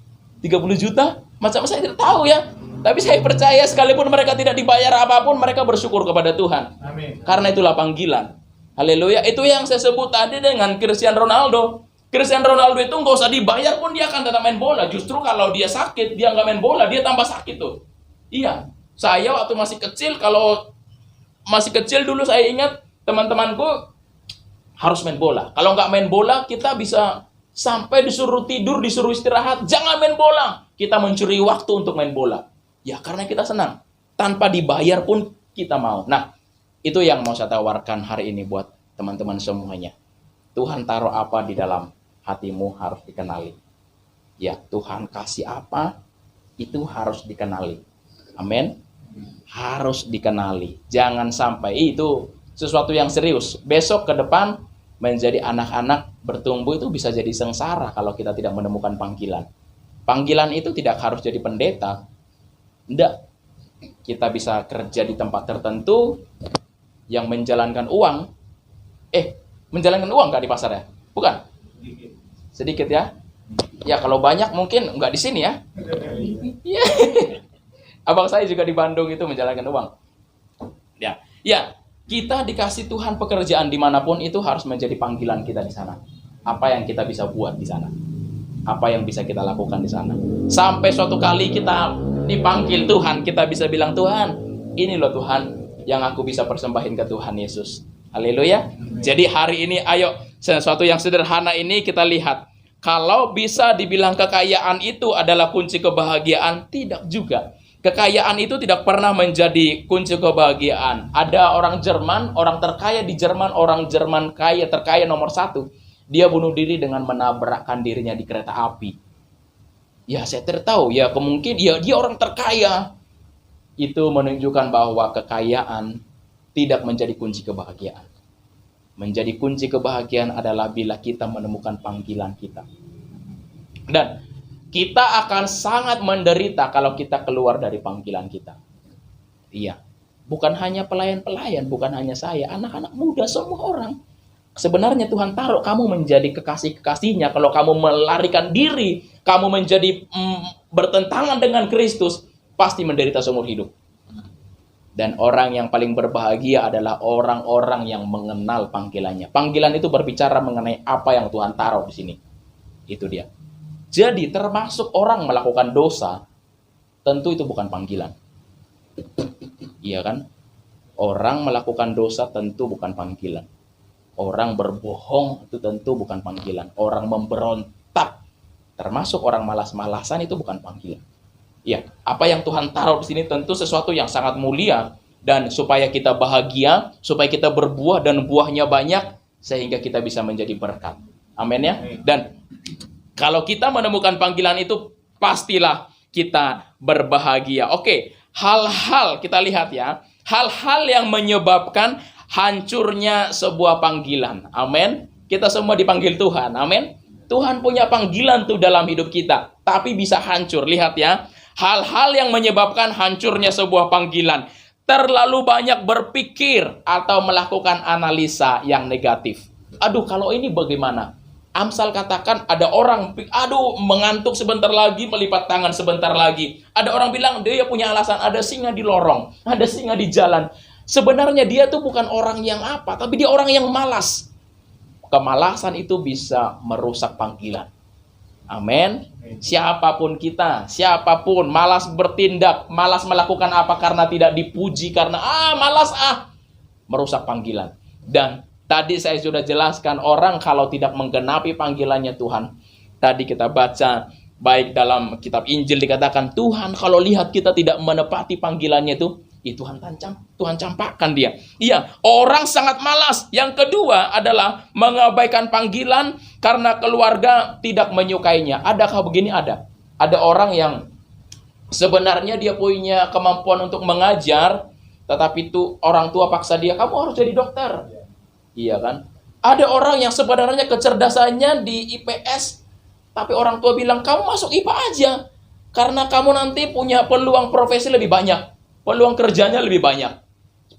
30 juta, macam saya tidak tahu ya. Tapi saya percaya sekalipun mereka tidak dibayar apapun, mereka bersyukur kepada Tuhan. Amin. Karena itulah panggilan. Haleluya. Itu yang saya sebut tadi dengan Cristiano Ronaldo. Cristiano Ronaldo itu nggak usah dibayar pun dia akan tetap main bola. Justru kalau dia sakit, dia nggak main bola, dia tambah sakit tuh. Iya. Saya waktu masih kecil dulu saya ingat teman-temanku harus main bola. Kalau nggak main bola, kita bisa sampai disuruh tidur, disuruh istirahat. Jangan main bola. Kita mencuri waktu untuk main bola. Ya, karena kita senang. Tanpa dibayar pun kita mau. Nah, itu yang mau saya tawarkan hari ini buat teman-teman semuanya. Tuhan taruh apa di dalam hatimu harus dikenali. Ya, Tuhan kasih apa, itu harus dikenali. Amin. Harus dikenali. Jangan sampai itu sesuatu yang serius. Besok ke depan menjadi anak-anak bertumbuh itu bisa jadi sengsara kalau kita tidak menemukan panggilan. Panggilan itu tidak harus jadi pendeta. Tidak. Kita bisa kerja di tempat tertentu yang menjalankan uang. Menjalankan uang nggak di pasar ya? Bukan? Sedikit ya? Ya kalau banyak mungkin nggak di sini ya. Iya. Abang saya juga di Bandung itu menjalankan uang. Ya, kita dikasih Tuhan pekerjaan dimanapun itu harus menjadi panggilan kita di sana. Apa yang kita bisa buat di sana? Apa yang bisa kita lakukan di sana? Sampai suatu kali kita dipanggil Tuhan, kita bisa bilang, Tuhan, ini loh Tuhan yang aku bisa persembahin ke Tuhan Yesus. Haleluya. Jadi hari ini ayo sesuatu yang sederhana ini kita lihat. Kalau bisa dibilang kekayaan itu adalah kunci kebahagiaan, tidak juga. Kekayaan itu tidak pernah menjadi kunci kebahagiaan. Ada orang Jerman, orang terkaya di Jerman, orang Jerman kaya terkaya nomor 1. Dia bunuh diri dengan menabrakkan dirinya di kereta api. Ya saya tahu ya kemungkinan ya dia orang terkaya. Itu menunjukkan bahwa kekayaan tidak menjadi kunci kebahagiaan. Menjadi kunci kebahagiaan adalah bila kita menemukan panggilan kita. Dan kita akan sangat menderita kalau kita keluar dari panggilan kita. Iya. Bukan hanya pelayan-pelayan, bukan hanya saya, anak-anak muda, semua orang. Sebenarnya Tuhan taruh kamu menjadi kekasih-kekasihnya. Kalau kamu melarikan diri, kamu menjadi bertentangan dengan Kristus, pasti menderita seumur hidup. Dan orang yang paling berbahagia adalah orang-orang yang mengenal panggilannya. Panggilan itu berbicara mengenai apa yang Tuhan taruh di sini. Itu dia. Jadi termasuk orang melakukan dosa, tentu itu bukan panggilan. Iya kan? Orang melakukan dosa tentu bukan panggilan. Orang berbohong itu tentu bukan panggilan. Orang memberontak, termasuk orang malas-malasan itu bukan panggilan. Ya, apa yang Tuhan taruh di sini tentu sesuatu yang sangat mulia dan supaya kita bahagia, supaya kita berbuah dan buahnya banyak sehingga kita bisa menjadi berkat. Amin ya. Dan kalau kita menemukan panggilan itu pastilah kita berbahagia. Oke, hal-hal kita lihat ya. Hal-hal yang menyebabkan hancurnya sebuah panggilan. Amin. Kita semua dipanggil Tuhan. Amin. Tuhan punya panggilan tuh dalam hidup kita. Tapi bisa hancur. Lihat ya. Hal-hal yang menyebabkan hancurnya sebuah panggilan. Terlalu banyak berpikir atau melakukan analisa yang negatif. Aduh, kalau ini bagaimana? Amsal katakan ada orang, mengantuk sebentar lagi, melipat tangan sebentar lagi. Ada orang bilang dia punya alasan, ada singa di lorong, ada singa di jalan. Sebenarnya dia tuh bukan orang yang apa, tapi dia orang yang malas. Kemalasan itu bisa merusak panggilan. Amin. Siapapun kita, siapapun malas bertindak, malas melakukan apa karena tidak dipuji, karena malas merusak panggilan. Dan tadi saya sudah jelaskan orang kalau tidak menggenapi panggilannya Tuhan. Tadi kita baca baik dalam kitab Injil dikatakan Tuhan kalau lihat kita tidak menepati panggilannya itu, Tuhan campakkan dia. Iya, orang sangat malas. Yang kedua adalah mengabaikan panggilan karena keluarga tidak menyukainya. Adakah begini? Ada. Ada orang yang sebenarnya dia punya kemampuan untuk mengajar, tetapi itu orang tua paksa dia, kamu harus jadi dokter. Iya kan? Ada orang yang sebenarnya kecerdasannya di IPS, tapi orang tua bilang, kamu masuk IPA aja. Karena kamu nanti punya peluang profesi lebih banyak. Peluang kerjanya lebih banyak.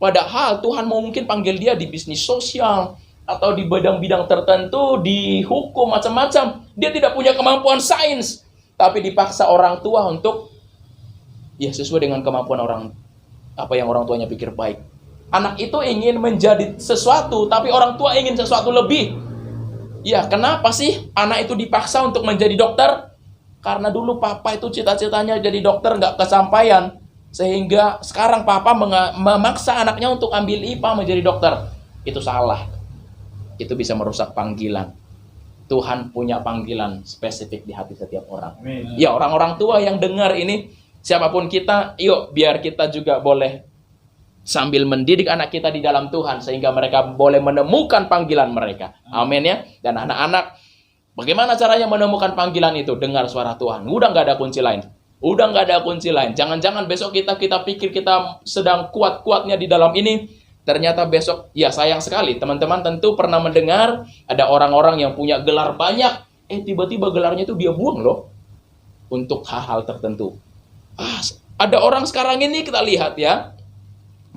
Padahal Tuhan mungkin panggil dia di bisnis sosial, atau di bidang-bidang tertentu, di hukum, macam-macam. Dia tidak punya kemampuan sains, tapi dipaksa orang tua untuk, ya sesuai dengan kemampuan apa yang orang tuanya pikir baik. Anak itu ingin menjadi sesuatu, tapi orang tua ingin sesuatu lebih. Ya, kenapa sih anak itu dipaksa untuk menjadi dokter? Karena dulu papa itu cita-citanya jadi dokter, nggak kesampaian. Sehingga sekarang papa memaksa anaknya untuk ambil IPA menjadi dokter. Itu salah. Itu bisa merusak panggilan. Tuhan punya panggilan spesifik di hati setiap orang. Amin. Ya, orang-orang tua yang dengar ini, siapapun kita, yuk biar kita juga boleh sambil mendidik anak kita di dalam Tuhan sehingga mereka boleh menemukan panggilan mereka. Amin ya. Dan anak-anak, bagaimana caranya menemukan panggilan itu? Dengar suara Tuhan. Udah nggak ada kunci lain. Udah nggak ada kunci lain. Jangan-jangan besok kita pikir kita sedang kuat-kuatnya di dalam ini. Ternyata besok, ya sayang sekali. Teman-teman tentu pernah mendengar ada orang-orang yang punya gelar banyak. Tiba-tiba gelarnya itu dia buang loh. Untuk hal-hal tertentu. Ada orang sekarang ini kita lihat ya.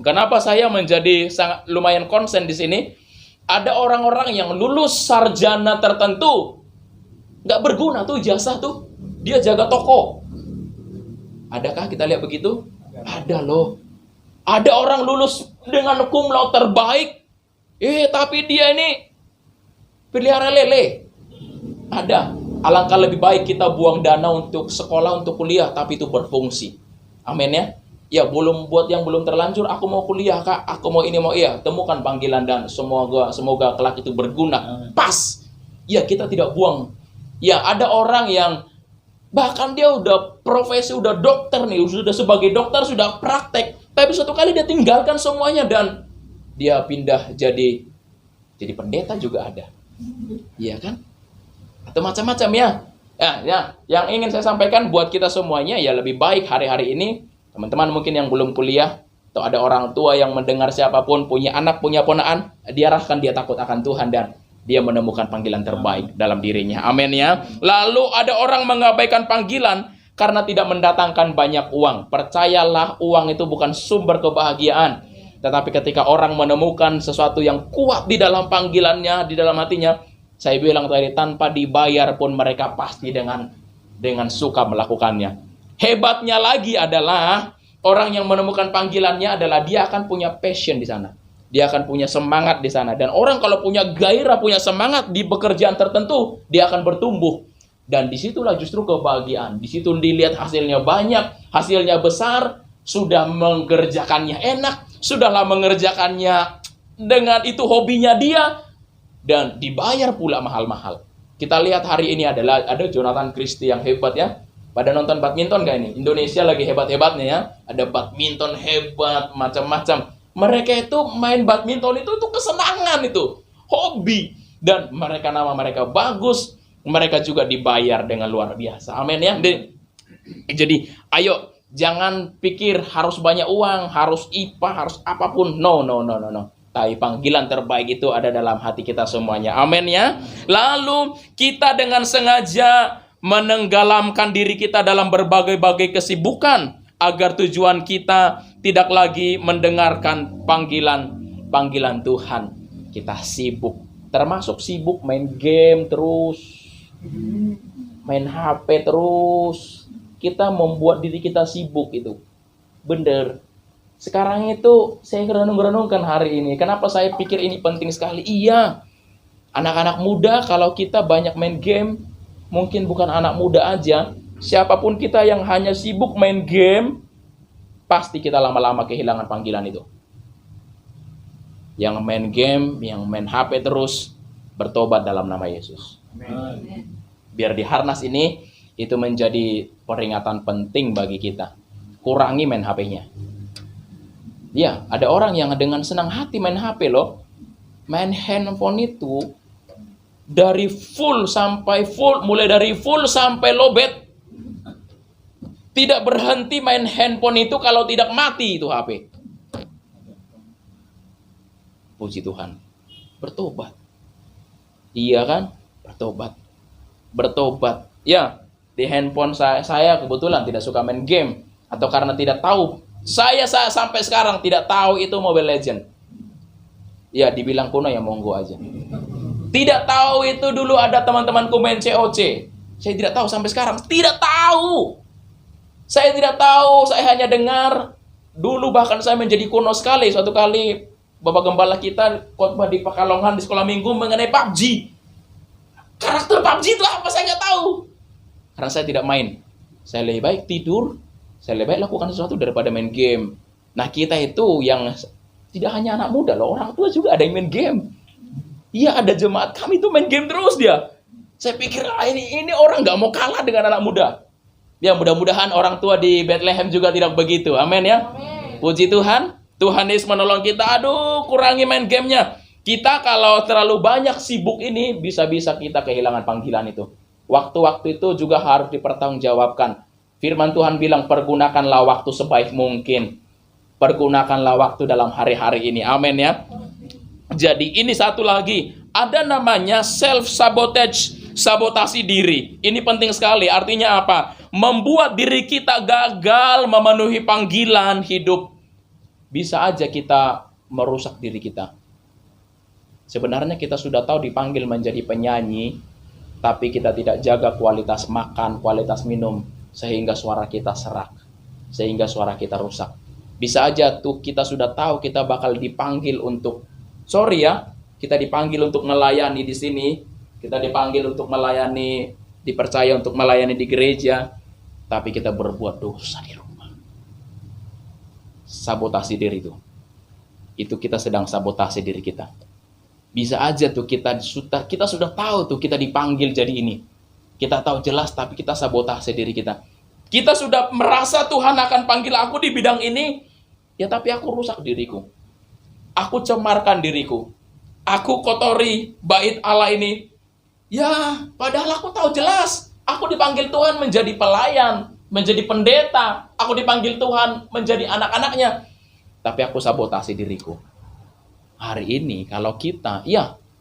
Kenapa saya menjadi sangat lumayan konsen di sini? Ada orang-orang yang lulus sarjana tertentu, nggak berguna tuh ijazah tuh. Dia jaga toko. Adakah kita lihat begitu? Ada loh. Ada orang lulus dengan cum laude terbaik, tapi dia ini pelihara lele. Ada. Alangkah lebih baik kita buang dana untuk sekolah, untuk kuliah, tapi itu berfungsi. Amin ya. Ya, buat yang belum terlanjur, aku mau kuliah kak, aku mau ini mau iya, temukan panggilan dan semoga kelak itu berguna. Pas. Ya, kita tidak buang. Ya, ada orang yang bahkan dia udah profesi, udah dokter nih, sudah sebagai dokter, sudah praktek, tapi suatu kali dia tinggalkan semuanya dan dia pindah jadi pendeta juga ada. Iya kan? Atau macam-macam ya. Ya, yang ingin saya sampaikan buat kita semuanya, ya lebih baik hari-hari ini teman-teman mungkin yang belum kuliah, atau ada orang tua yang mendengar siapapun, punya anak, punya ponaan, diarahkan dia takut akan Tuhan dan dia menemukan panggilan terbaik dalam dirinya. Amin ya. Lalu ada orang mengabaikan panggilan karena tidak mendatangkan banyak uang. Percayalah, uang itu bukan sumber kebahagiaan. Tetapi ketika orang menemukan sesuatu yang kuat di dalam panggilannya, di dalam hatinya, saya bilang tadi, tanpa dibayar pun mereka pasti dengan suka melakukannya. Hebatnya lagi adalah orang yang menemukan panggilannya adalah dia akan punya passion di sana. Dia akan punya semangat di sana. Dan orang kalau punya gairah, punya semangat di pekerjaan tertentu, dia akan bertumbuh. Dan disitulah justru kebahagiaan. Di situ dilihat hasilnya banyak, hasilnya besar, sudah mengerjakannya enak, sudahlah mengerjakannya dengan itu hobinya dia, dan dibayar pula mahal-mahal. Kita lihat hari ini ada Jonathan Christie yang hebat ya. Pada nonton badminton gak ini? Indonesia lagi hebat-hebatnya ya. Ada badminton hebat, macam-macam. Mereka itu main badminton itu kesenangan itu, hobi. Dan nama mereka bagus. Mereka juga dibayar dengan luar biasa. Amin ya. Jadi ayo, jangan pikir harus banyak uang, harus IPA, harus apapun. No. Tapi panggilan terbaik itu ada dalam hati kita semuanya. Amin ya. Lalu kita dengan sengaja menenggelamkan diri kita dalam berbagai-bagai kesibukan agar tujuan kita tidak lagi mendengarkan panggilan Tuhan. Kita sibuk, termasuk sibuk main game terus, main HP terus. Kita membuat diri kita sibuk itu. Bener. Sekarang itu saya renung-renungkan hari ini. Kenapa saya pikir ini penting sekali? Iya. Anak-anak muda kalau kita banyak main game, mungkin bukan anak muda aja, siapapun kita yang hanya sibuk main game, pasti kita lama-lama kehilangan panggilan itu. Yang main game, yang main HP terus, bertobat dalam nama Yesus. Amen. Biar di Harnas ini, itu menjadi peringatan penting bagi kita. Kurangi main HP-nya. Ya, ada orang yang dengan senang hati main HP loh. Main handphone itu, dari full sampai full, mulai dari full sampai lowbat. Tidak berhenti main handphone itu kalau tidak mati itu HP. Puji Tuhan. Bertobat. Iya kan? Bertobat. Ya, di handphone saya kebetulan tidak suka main game. Atau karena tidak tahu. Saya sampai sekarang tidak tahu itu Mobile Legends. Ya, dibilang kuno ya monggo aja. Tidak tahu itu dulu ada teman-temanku main COC. Saya tidak tahu sampai sekarang. Tidak tahu. Saya tidak tahu. Saya hanya dengar. Dulu bahkan saya menjadi kuno sekali. Suatu kali Bapak Gembala kita khotbah di Pekalongan di sekolah minggu mengenai PUBG. Karakter PUBG itu apa saya nggak tahu. Karena saya tidak main. Saya lebih baik tidur. Saya lebih baik lakukan sesuatu daripada main game. Nah kita itu yang tidak hanya anak muda loh. Orang tua juga ada yang main game. Iya, ada jemaat kami tuh main game terus dia. Saya pikir ini orang nggak mau kalah dengan anak muda. Ya mudah-mudahan orang tua di Bethlehem juga tidak begitu. Amin ya. Amen. Puji Tuhan. Tuhan Yesus menolong kita. Aduh, kurangi main gamenya. Kita kalau terlalu banyak sibuk ini, bisa-bisa kita kehilangan panggilan itu. Waktu-waktu itu juga harus dipertanggungjawabkan. Firman Tuhan bilang, pergunakanlah waktu sebaik mungkin. Pergunakanlah waktu dalam hari-hari ini. Amin ya. Jadi ini satu lagi, ada namanya self-sabotage, sabotasi diri. Ini penting sekali, artinya apa? Membuat diri kita gagal memenuhi panggilan hidup bisa aja kita merusak diri kita. Sebenarnya kita sudah tahu dipanggil menjadi penyanyi, tapi kita tidak jaga kualitas makan, kualitas minum, sehingga suara kita serak, sehingga suara kita rusak. Bisa aja tuh kita sudah tahu kita bakal dipanggil untuk, kita dipanggil untuk melayani di sini, kita dipanggil untuk melayani, dipercaya untuk melayani di gereja, tapi kita berbuat dosa di rumah. Sabotasi diri itu kita sedang sabotasi diri kita. Bisa aja tuh kita sudah tahu tuh kita dipanggil jadi ini. Kita tahu jelas tapi kita sabotase diri kita. Kita sudah merasa Tuhan akan panggil aku di bidang ini, ya tapi aku rusak diriku. Aku cemarkan diriku. Aku kotori bait Allah ini. Ya, padahal aku tahu jelas aku dipanggil Tuhan menjadi pelayan, menjadi pendeta. Aku dipanggil Tuhan menjadi anak-anaknya. Tapi aku sabotase diriku. Hari ini kalau kita,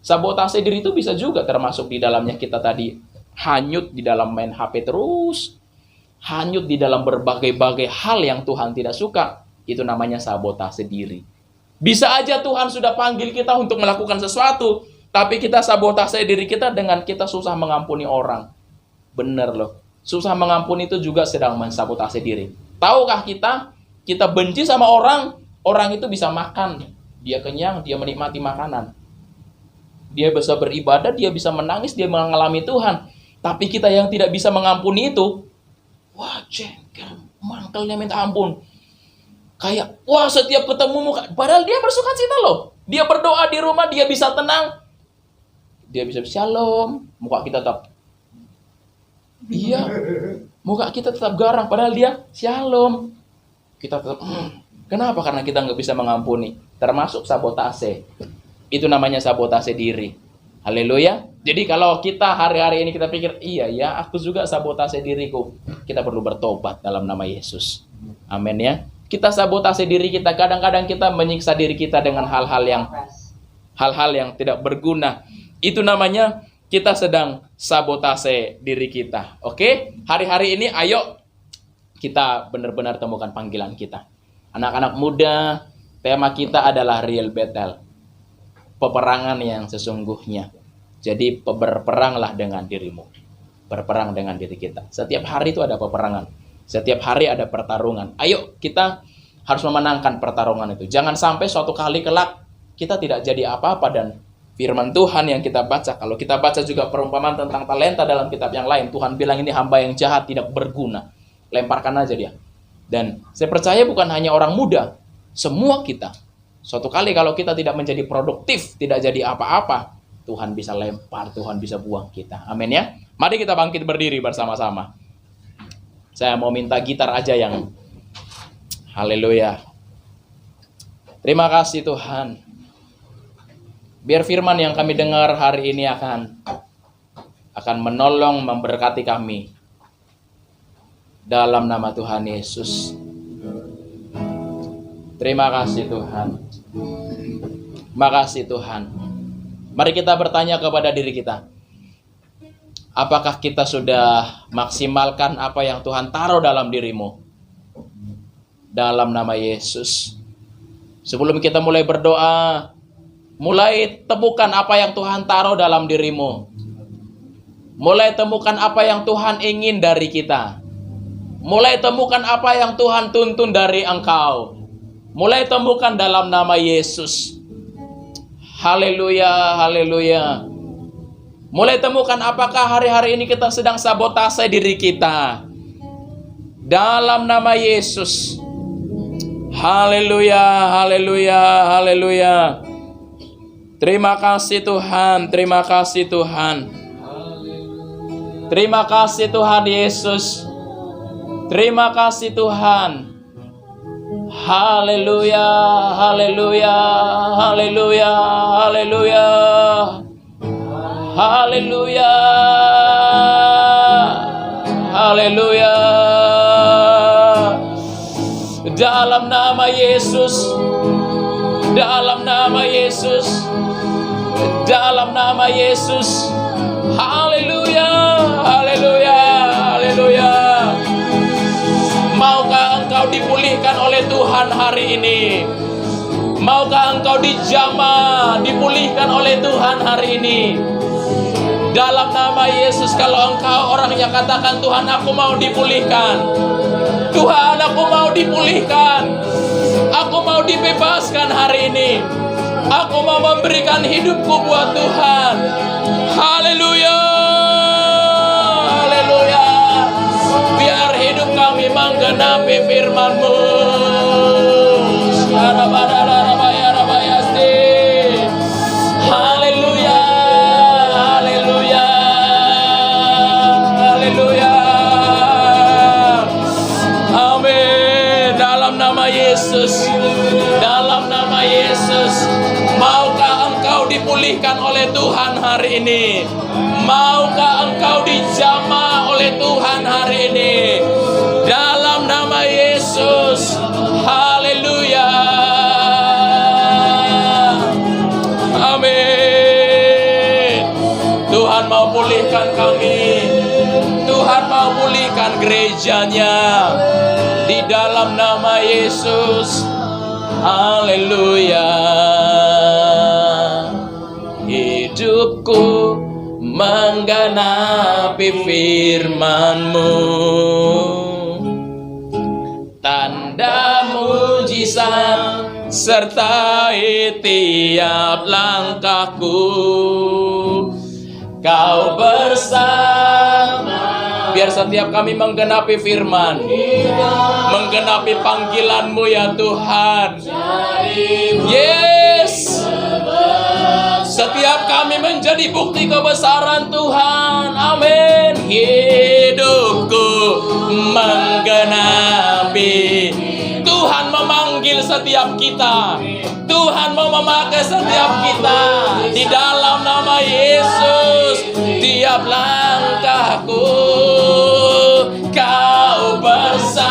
sabotase diri itu bisa juga termasuk di dalamnya kita tadi hanyut di dalam main HP terus, hanyut di dalam berbagai-bagai hal yang Tuhan tidak suka. Itu namanya sabotase diri. Bisa aja Tuhan sudah panggil kita untuk melakukan sesuatu, tapi kita sabotase diri kita dengan kita susah mengampuni orang. Bener loh, susah mengampuni itu juga sedang mensabotase diri. Tahukah kita benci sama orang itu bisa makan, dia kenyang, dia menikmati makanan. Dia bisa beribadah, dia bisa menangis, dia mengalami Tuhan. Tapi kita yang tidak bisa mengampuni itu, wah jengkel, mangkelnya minta ampun. Kayak, wah setiap ketemu muka, padahal dia bersukacita loh. Dia berdoa di rumah, dia bisa tenang. Dia bisa shalom, muka kita tetap, muka kita tetap garang, padahal dia shalom. Kita tetap, kenapa? Karena kita nggak bisa mengampuni. Termasuk sabotase. Itu namanya sabotase diri. Haleluya. Jadi kalau kita hari-hari ini kita pikir, aku juga sabotase diriku. Kita perlu bertobat dalam nama Yesus. Amin ya. Kita sabotase diri kita. Kadang-kadang kita menyiksa diri kita dengan hal-hal yang tidak berguna. Itu namanya kita sedang sabotase diri kita. Oke? Hari-hari ini ayo kita benar-benar temukan panggilan kita. Anak-anak muda, tema kita adalah Real Battle. Peperangan yang sesungguhnya. Jadi berperanglah dengan dirimu. Berperang dengan diri kita. Setiap hari itu ada peperangan. Setiap hari ada pertarungan. Ayo kita harus memenangkan pertarungan itu. Jangan sampai suatu kali kelak kita tidak jadi apa-apa. Dan firman Tuhan yang kita baca, kalau kita baca juga perumpamaan tentang talenta dalam kitab yang lain, Tuhan bilang ini hamba yang jahat, tidak berguna. Lemparkan aja dia. Dan saya percaya bukan hanya orang muda, semua kita. Suatu kali kalau kita tidak menjadi produktif, tidak jadi apa-apa, Tuhan bisa lempar, Tuhan bisa buang kita. Amin ya. Mari kita bangkit berdiri bersama-sama. Saya mau minta gitar aja yang haleluya. Terima kasih Tuhan. Biar firman yang kami dengar hari ini akan menolong, memberkati kami. Dalam nama Tuhan Yesus. Terima kasih Tuhan. Makasih Tuhan. Mari kita bertanya kepada diri kita. Apakah kita sudah maksimalkan apa yang Tuhan taruh dalam dirimu? Dalam nama Yesus. Sebelum kita mulai berdoa, mulai temukan apa yang Tuhan taruh dalam dirimu. Mulai temukan apa yang Tuhan ingin dari kita. Mulai temukan apa yang Tuhan tuntun dari engkau. Mulai temukan dalam nama Yesus. Haleluya, haleluya. Mulai temukan apakah hari-hari ini kita sedang sabotase diri kita. Dalam nama Yesus. Haleluya, haleluya, haleluya. Terima kasih Tuhan, terima kasih Tuhan. Terima kasih Tuhan Yesus. Terima kasih Tuhan. Haleluya, haleluya, haleluya, haleluya. Haleluya. Haleluya. Dalam nama Yesus. Dalam nama Yesus. Dalam nama Yesus. Haleluya. Haleluya. Haleluya. Maukah engkau dipulihkan oleh oleh Tuhan hari ini? Maukah engkau dijamah, dipulihkan oleh Tuhan hari ini? Dalam nama Yesus, kalau engkau orang yang katakan, Tuhan aku mau dipulihkan, Tuhan aku mau dipulihkan, aku mau dibebaskan hari ini, aku mau memberikan hidupku buat Tuhan. Haleluya, haleluya. Biar hidup kami menggenapi firman-Mu. Haleluya, haleluya, haleluya. Amin. Dalam nama Yesus, dalam nama Yesus, maukah engkau dipulihkan oleh Tuhan hari ini? Maukah engkau dijamah oleh Tuhan hari ini? Dalam nama Yesus, haleluya. Amin. Tuhan mau pulihkan kami. Tuhan mau pulihkan gerejanya. Di dalam nama Yesus, haleluya. Hidupku menggenapi firman-Mu, tanda mujizat sertai tiap langkahku. Kau bersama. Biar setiap kami menggenapi firman, menggenapi panggilan-Mu ya Tuhan. Yes. Setiap kami menjadi bukti kebesaran Tuhan. Amin. Hidupku menggenapi. Tuhan memanggil setiap kita. Tuhan mau memakai setiap kita. Di dalam nama Yesus, tiap langkahku Kau bersamaku.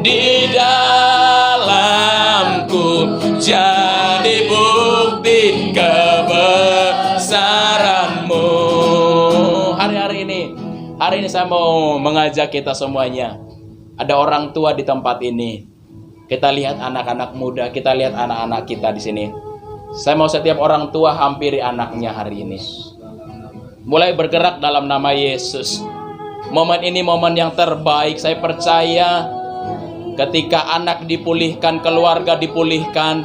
Di dalamku jadi bukti kebesaran-Mu. Hari ini saya mau mengajak kita semuanya. Ada orang tua di tempat ini. Kita lihat anak-anak muda, kita lihat anak-anak kita di sini. Saya mau setiap orang tua hampiri anaknya hari ini. Mulai bergerak dalam nama Yesus. Momen ini momen yang terbaik. Saya percaya ketika anak dipulihkan, keluarga dipulihkan,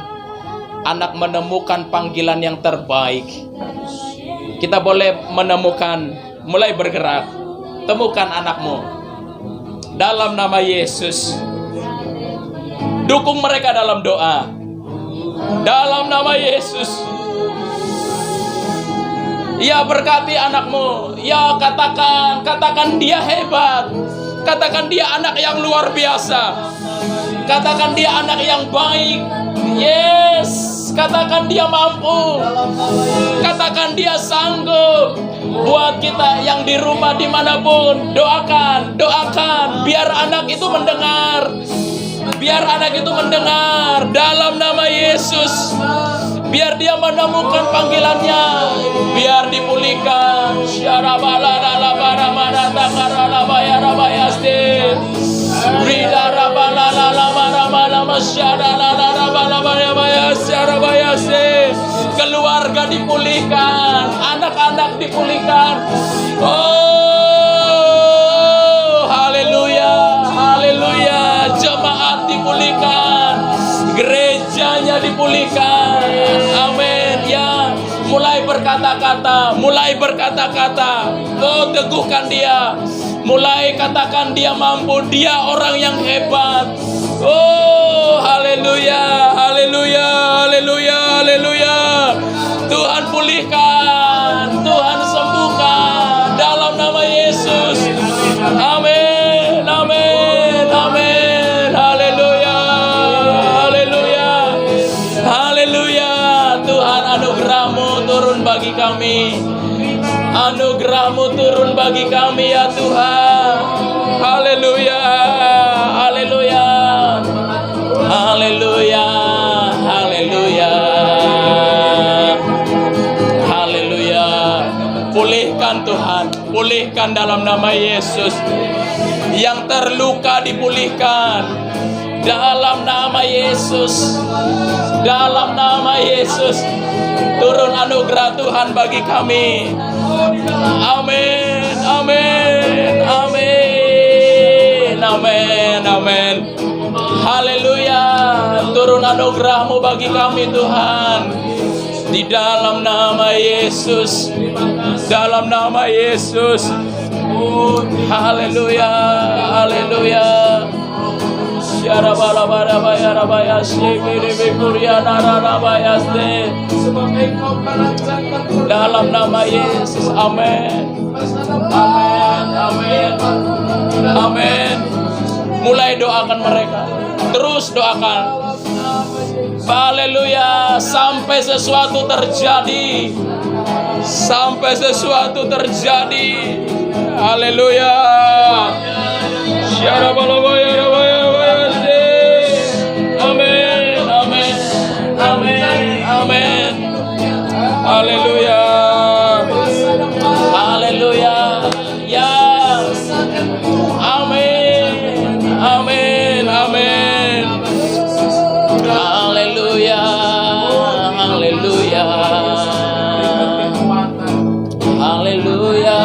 anak menemukan panggilan yang terbaik. Kita boleh menemukan, mulai bergerak. Temukan anakmu dalam nama Yesus. Dukung mereka dalam doa. Dalam nama Yesus. Ya, berkati anakmu. Ya, katakan dia hebat. Katakan dia anak yang luar biasa. Katakan dia anak yang baik. Yes. Katakan dia mampu. Katakan dia sanggup. Buat kita yang di rumah dimanapun, doakan. Biar anak itu mendengar. Biar anak itu mendengar dalam nama Yesus. Biar dia menemukan panggilannya. Biar dipulihkan. Keluarga dipulihkan. Anak-anak dipulihkan. Oh, haleluya, haleluya. Jemaat dipulihkan. Gerejanya dipulihkan. Amin. Ya, mulai berkata-kata. Oh, teguhkan dia. Mulai katakan dia mampu. Dia orang yang hebat. Oh, haleluya, haleluya, haleluya, haleluya. Tuhan pulihkan, Tuhan sembuhkan dalam nama Yesus. Amin, amin, amin. Haleluya, haleluya, haleluya. Tuhan, anugerah-Mu turun bagi kami. Anugerah-Mu turun bagi kami ya Tuhan. Haleluya, haleluya, haleluya, haleluya, haleluya. Pulihkan Tuhan, pulihkan dalam nama Yesus. Yang terluka dipulihkan dalam nama Yesus. Dalam nama Yesus, turun anugerah Tuhan bagi kami. Amin, amin, amin, amin, amin. Haleluya. Turun anugerah-Mu bagi kami Tuhan. Di dalam nama Yesus. Dalam nama Yesus. Haleluya, haleluya. Syara bala bala bayara bayas lekiri bekuria nara bayas de. Dalam nama Yesus, amin, amin, amin, amin. Mulai doakan mereka, terus doakan. Haleluya, sampai sesuatu terjadi, sampai sesuatu terjadi. Haleluya. Syara bala bayara bayas de. Amin, amin, amin, amin. Haleluya, haleluya. Ya, amin, amin, amin. Haleluya, haleluya, haleluya,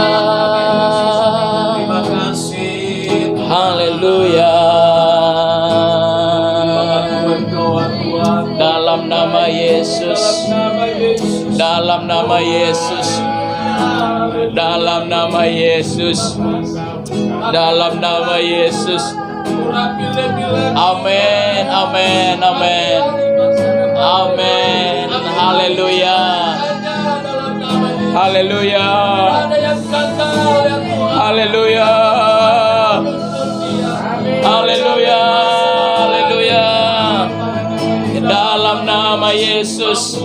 haleluya. Dalam nama Yesus, dalam nama Yesus, dalam nama Yesus, dalam nama Yesus. Amin, amin, amin, amin. Haleluya, haleluya, haleluya, haleluya, haleluya. Dalam nama Yesus,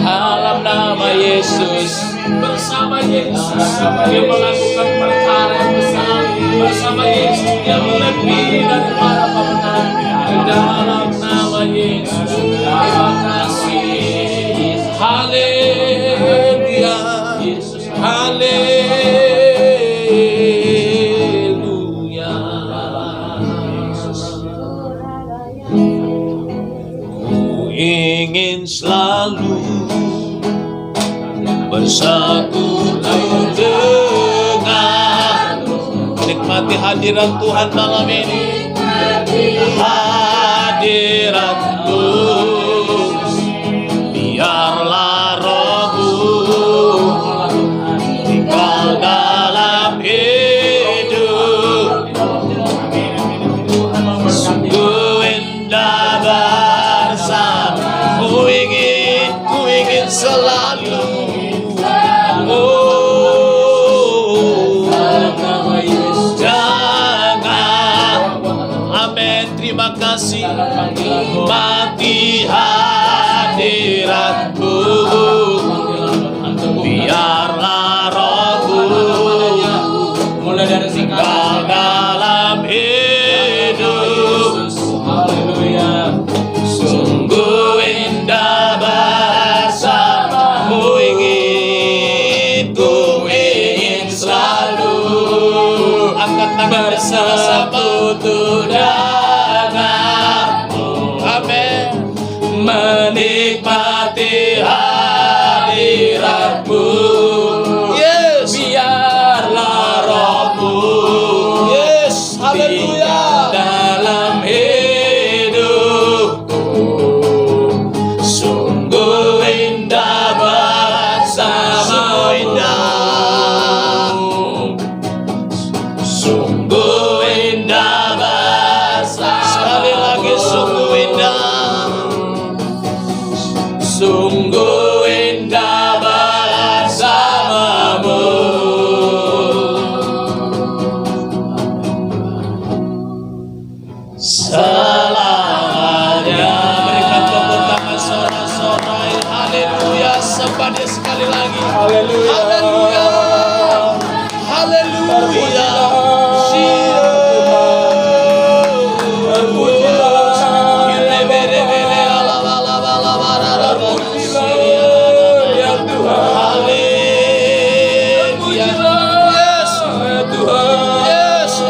dalam nama Yesus, bersama Yesus dia melakukan perkara yang besar, bersama Yesus dia melebihi daripada pemenang. Dalam nama Yesus, terima kasih. Haleluya, Yesus, haleluya. Ku ingin selalu bersatu denganmu, nikmati hadirat Tuhan malam ini. Hadirat-Mu, biarlah Roh-Mu tinggal dalam hidup. Sungguh indah bersama, ku ingin selalu. Terima kasih, mati hadirat-Mu, biarlah Roh-Mu tinggal dalam hidup. Sungguh indah bersama-Mu, ku ingin selalu angkat tangan bersatu menikmati hadirat-Mu. Yes, biarlah Roh-Mu, yes, haleluya, dalam hidupku. Sungguh indah bersama-Mu, sungguh indah bersama. Sekali lagi, sungguh indah. Sungguh indah bersama-Mu. Selamanya. Berikan tepuk tangan sorak-sorai. Haleluya. Sembah Dia sekali lagi. Haleluya. Haleluya. Haleluya. Yes,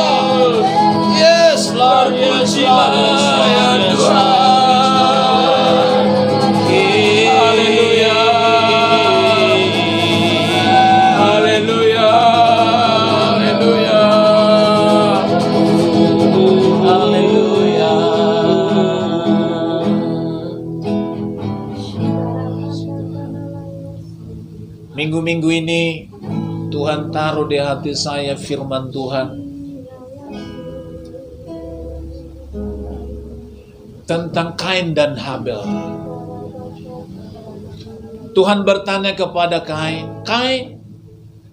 minggu ini Tuhan taruh di hati saya firman Tuhan tentang Kain dan Habel. Tuhan bertanya kepada Kain, "Kain,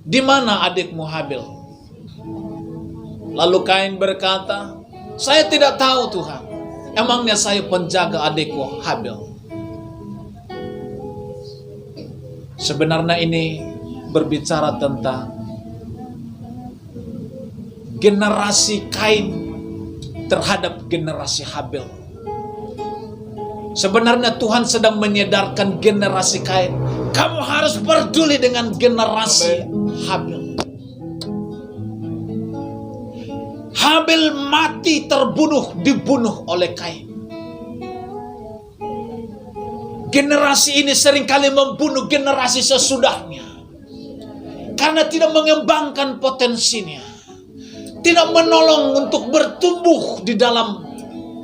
di mana adikmu Habel?" Lalu Kain berkata, "Saya tidak tahu Tuhan. Emangnya saya penjaga adikku Habel?" Sebenarnya ini berbicara tentang generasi Kain terhadap generasi Habel. Sebenarnya Tuhan sedang menyedarkan generasi Kain, kamu harus peduli dengan generasi Habel. Habel mati dibunuh oleh Kain. Generasi ini seringkali membunuh generasi sesudahnya karena tidak mengembangkan potensinya, tidak menolong untuk bertumbuh di dalam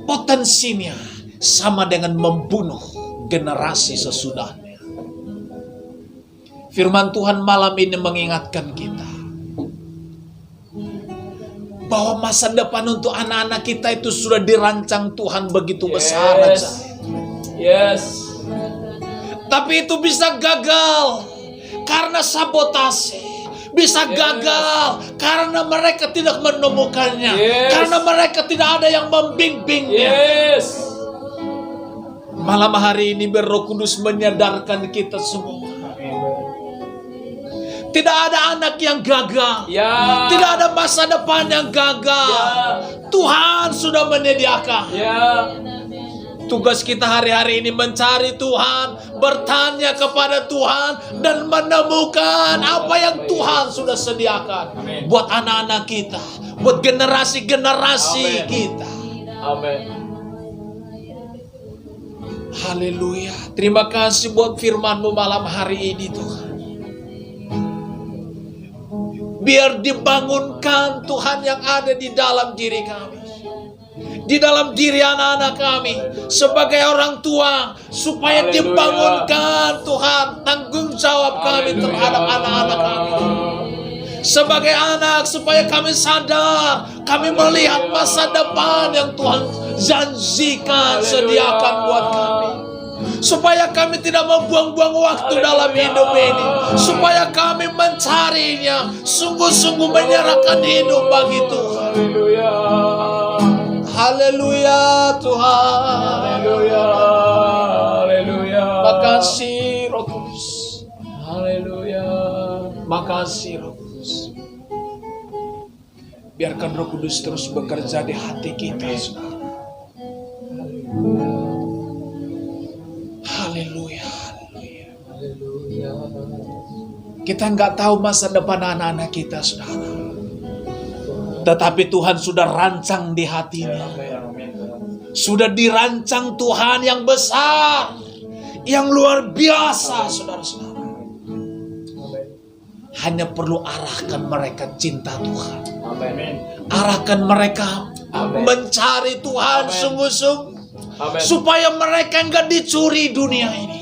potensinya, sama dengan membunuh generasi sesudahnya. Firman Tuhan malam ini mengingatkan kita bahwa masa depan untuk anak-anak kita itu sudah dirancang Tuhan begitu besar. Yes. Tapi itu bisa gagal karena sabotase, bisa gagal karena mereka tidak menemukannya, karena mereka tidak ada yang membimbingnya. Malam hari ini Roh Kudus menyadarkan kita semua. Tidak ada anak yang gagal, tidak ada masa depan yang gagal. Tuhan sudah menyediakan. Tugas kita hari-hari ini mencari Tuhan, bertanya kepada Tuhan, dan menemukan apa yang Tuhan sudah sediakan buat anak-anak kita, buat generasi-generasi kita. Amin. Haleluya. Terima kasih buat firman-Mu malam hari ini Tuhan. Biar dibangunkan Tuhan yang ada di dalam diri kami, di dalam diri anak-anak kami sebagai orang tua, supaya dibangunkan Tuhan tanggung jawab kami terhadap anak-anak kami. Sebagai anak, supaya kami sadar, kami melihat masa depan yang Tuhan janjikan sediakan buat kami. Supaya kami tidak membuang-buang waktu dalam hidup ini, supaya kami mencarinya, sungguh-sungguh menyerahkan hidup bagi Tuhan. Haleluya Tuhan. Haleluya. Makasih Roh Kudus. Haleluya. Makasih Roh Kudus. Biarkan Roh Kudus terus bekerja di hati kita, saudara. Haleluya. Haleluya. Kita nggak tahu masa depan anak-anak kita, saudara. Tetapi Tuhan sudah rancang di hatinya. Sudah dirancang Tuhan yang besar, yang luar biasa, saudara-saudara. Hanya perlu arahkan mereka cinta Tuhan. Arahkan mereka mencari Tuhan sungguh-sungguh, supaya mereka nggak dicuri dunia ini.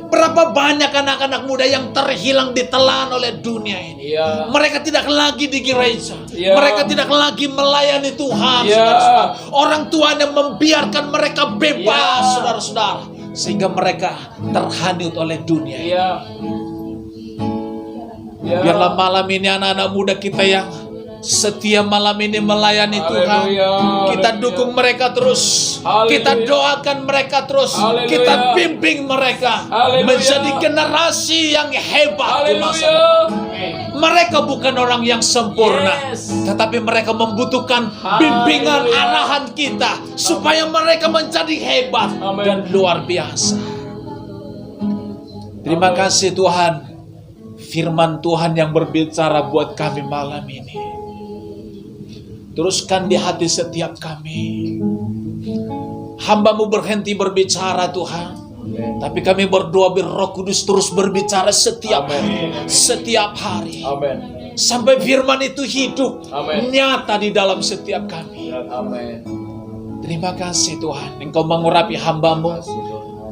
Berapa banyak anak-anak muda yang terhilang ditelan oleh dunia ini. Mereka tidak lagi di gereja, mereka tidak lagi melayani Tuhan, saudara-saudara. Orang tuanya membiarkan mereka bebas, saudara-saudara, sehingga mereka terhanyut oleh dunia ini. Biarlah malam ini anak-anak muda kita yang setia malam ini melayani Tuhan, kita dukung mereka terus, kita doakan mereka terus, kita bimbing mereka menjadi generasi yang hebat di masa depan. Mereka bukan orang yang sempurna, tetapi mereka membutuhkan bimbingan arahan kita supaya mereka menjadi hebat dan luar biasa. Terima kasih Tuhan, firman Tuhan yang berbicara buat kami malam ini. Teruskan di hati setiap kami. Hamba-Mu berhenti berbicara Tuhan, tapi kami berdoa biar Roh Kudus terus berbicara setiap hari. Sampai firman itu hidup, nyata di dalam setiap kami. Terima kasih Tuhan, Engkau mengurapi hamba-Mu.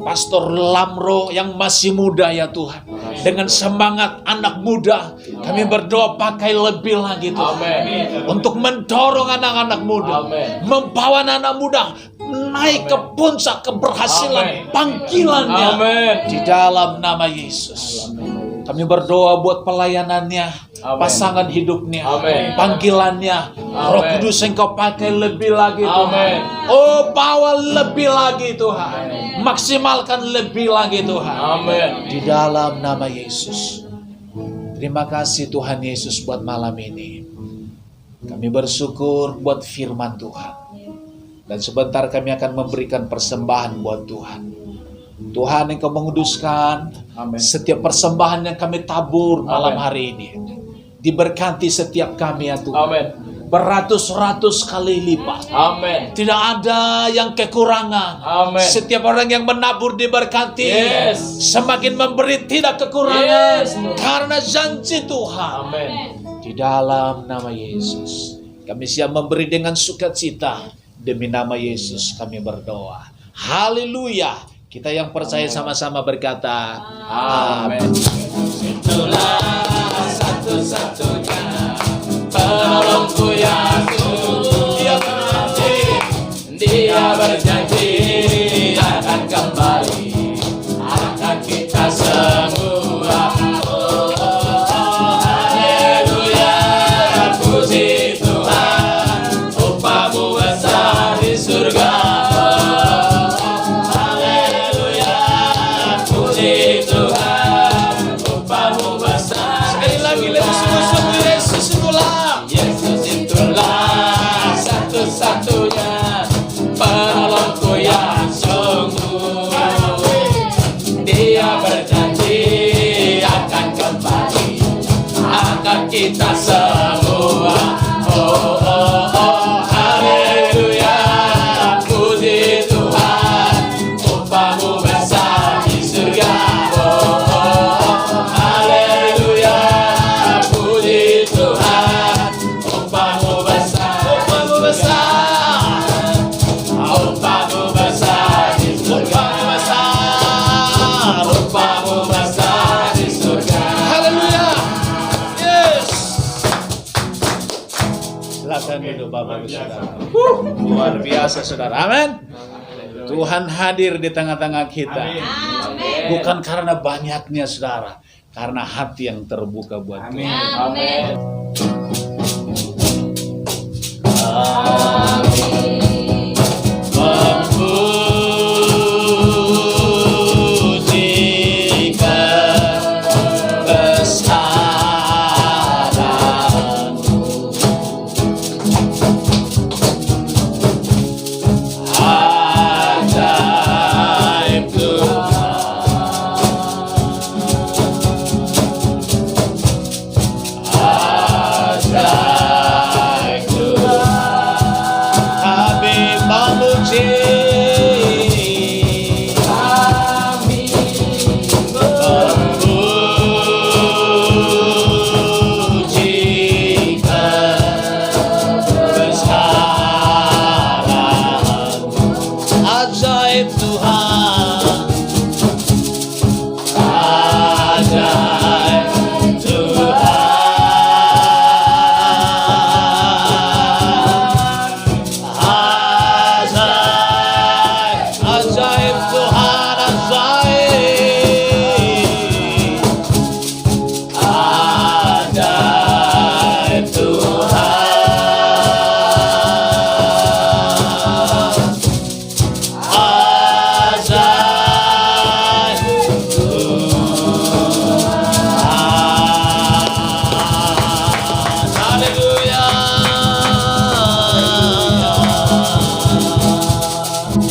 Pastor Lamro yang masih muda ya Tuhan. Dengan semangat anak muda, kami berdoa pakai lebih lagi Tuhan. Untuk mendorong anak-anak muda, membawa anak-anak muda naik ke puncak keberhasilan panggilannya di dalam nama Yesus. Kami berdoa buat pelayanannya, pasangan hidupnya, panggilannya. Roh Kudus Engkau pakai lebih lagi Tuhan. Oh, bawa lebih lagi Tuhan. Maksimalkan lebih lagi Tuhan. Di dalam nama Yesus. Terima kasih Tuhan Yesus buat malam ini. Kami bersyukur buat firman Tuhan. Dan sebentar kami akan memberikan persembahan buat Tuhan. Tuhan, Engkau menguduskan setiap persembahan yang kami tabur malam hari ini. Diberkati setiap kami ya Tuhan. Beratus-ratus kali lipat. Tidak ada yang kekurangan. Setiap orang yang menabur diberkati. Semakin memberi tidak kekurangan. Karena janji Tuhan. Di dalam nama Yesus. Kami siap memberi dengan sukacita. Demi nama Yesus kami berdoa. Haleluya. Kita yang percaya sama-sama berkata, amin. Itulah satu-satunya penolongku yang Dia berjanji akan kembali, akan kita semua. Haleluya, puji Tuhan, upahmu besar di surga. Satu-satunya penolongku yang sungguh. Dia berjanji akan kembali, akan kita semua. Oh, oh, oh, haleluya, puji Tuhan, upahmu besar di surga. Oh, oh, oh, haleluya, puji Tuhan, upahmu besar. Silakan duduk Bapak Ibu Saudara. Luar biasa Saudara. Amin. Tuhan hadir di tengah-tengah kita. Bukan karena banyaknya Saudara, karena hati yang terbuka buat Tuhan. Amin.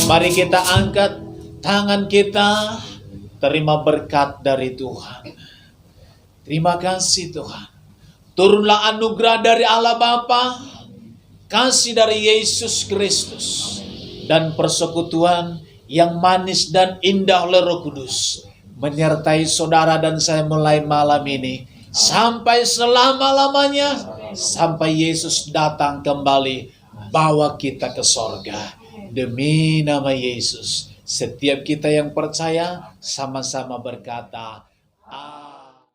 Mari kita angkat tangan kita, terima berkat dari Tuhan. Terima kasih Tuhan. Turunlah anugerah dari Allah Bapa, kasih dari Yesus Kristus, dan persekutuan yang manis dan indah oleh Roh Kudus menyertai saudara dan saya mulai malam ini sampai selama-lamanya, sampai Yesus datang kembali bawa kita ke sorga. Demi nama Yesus Setiap kita yang percaya sama-sama berkata,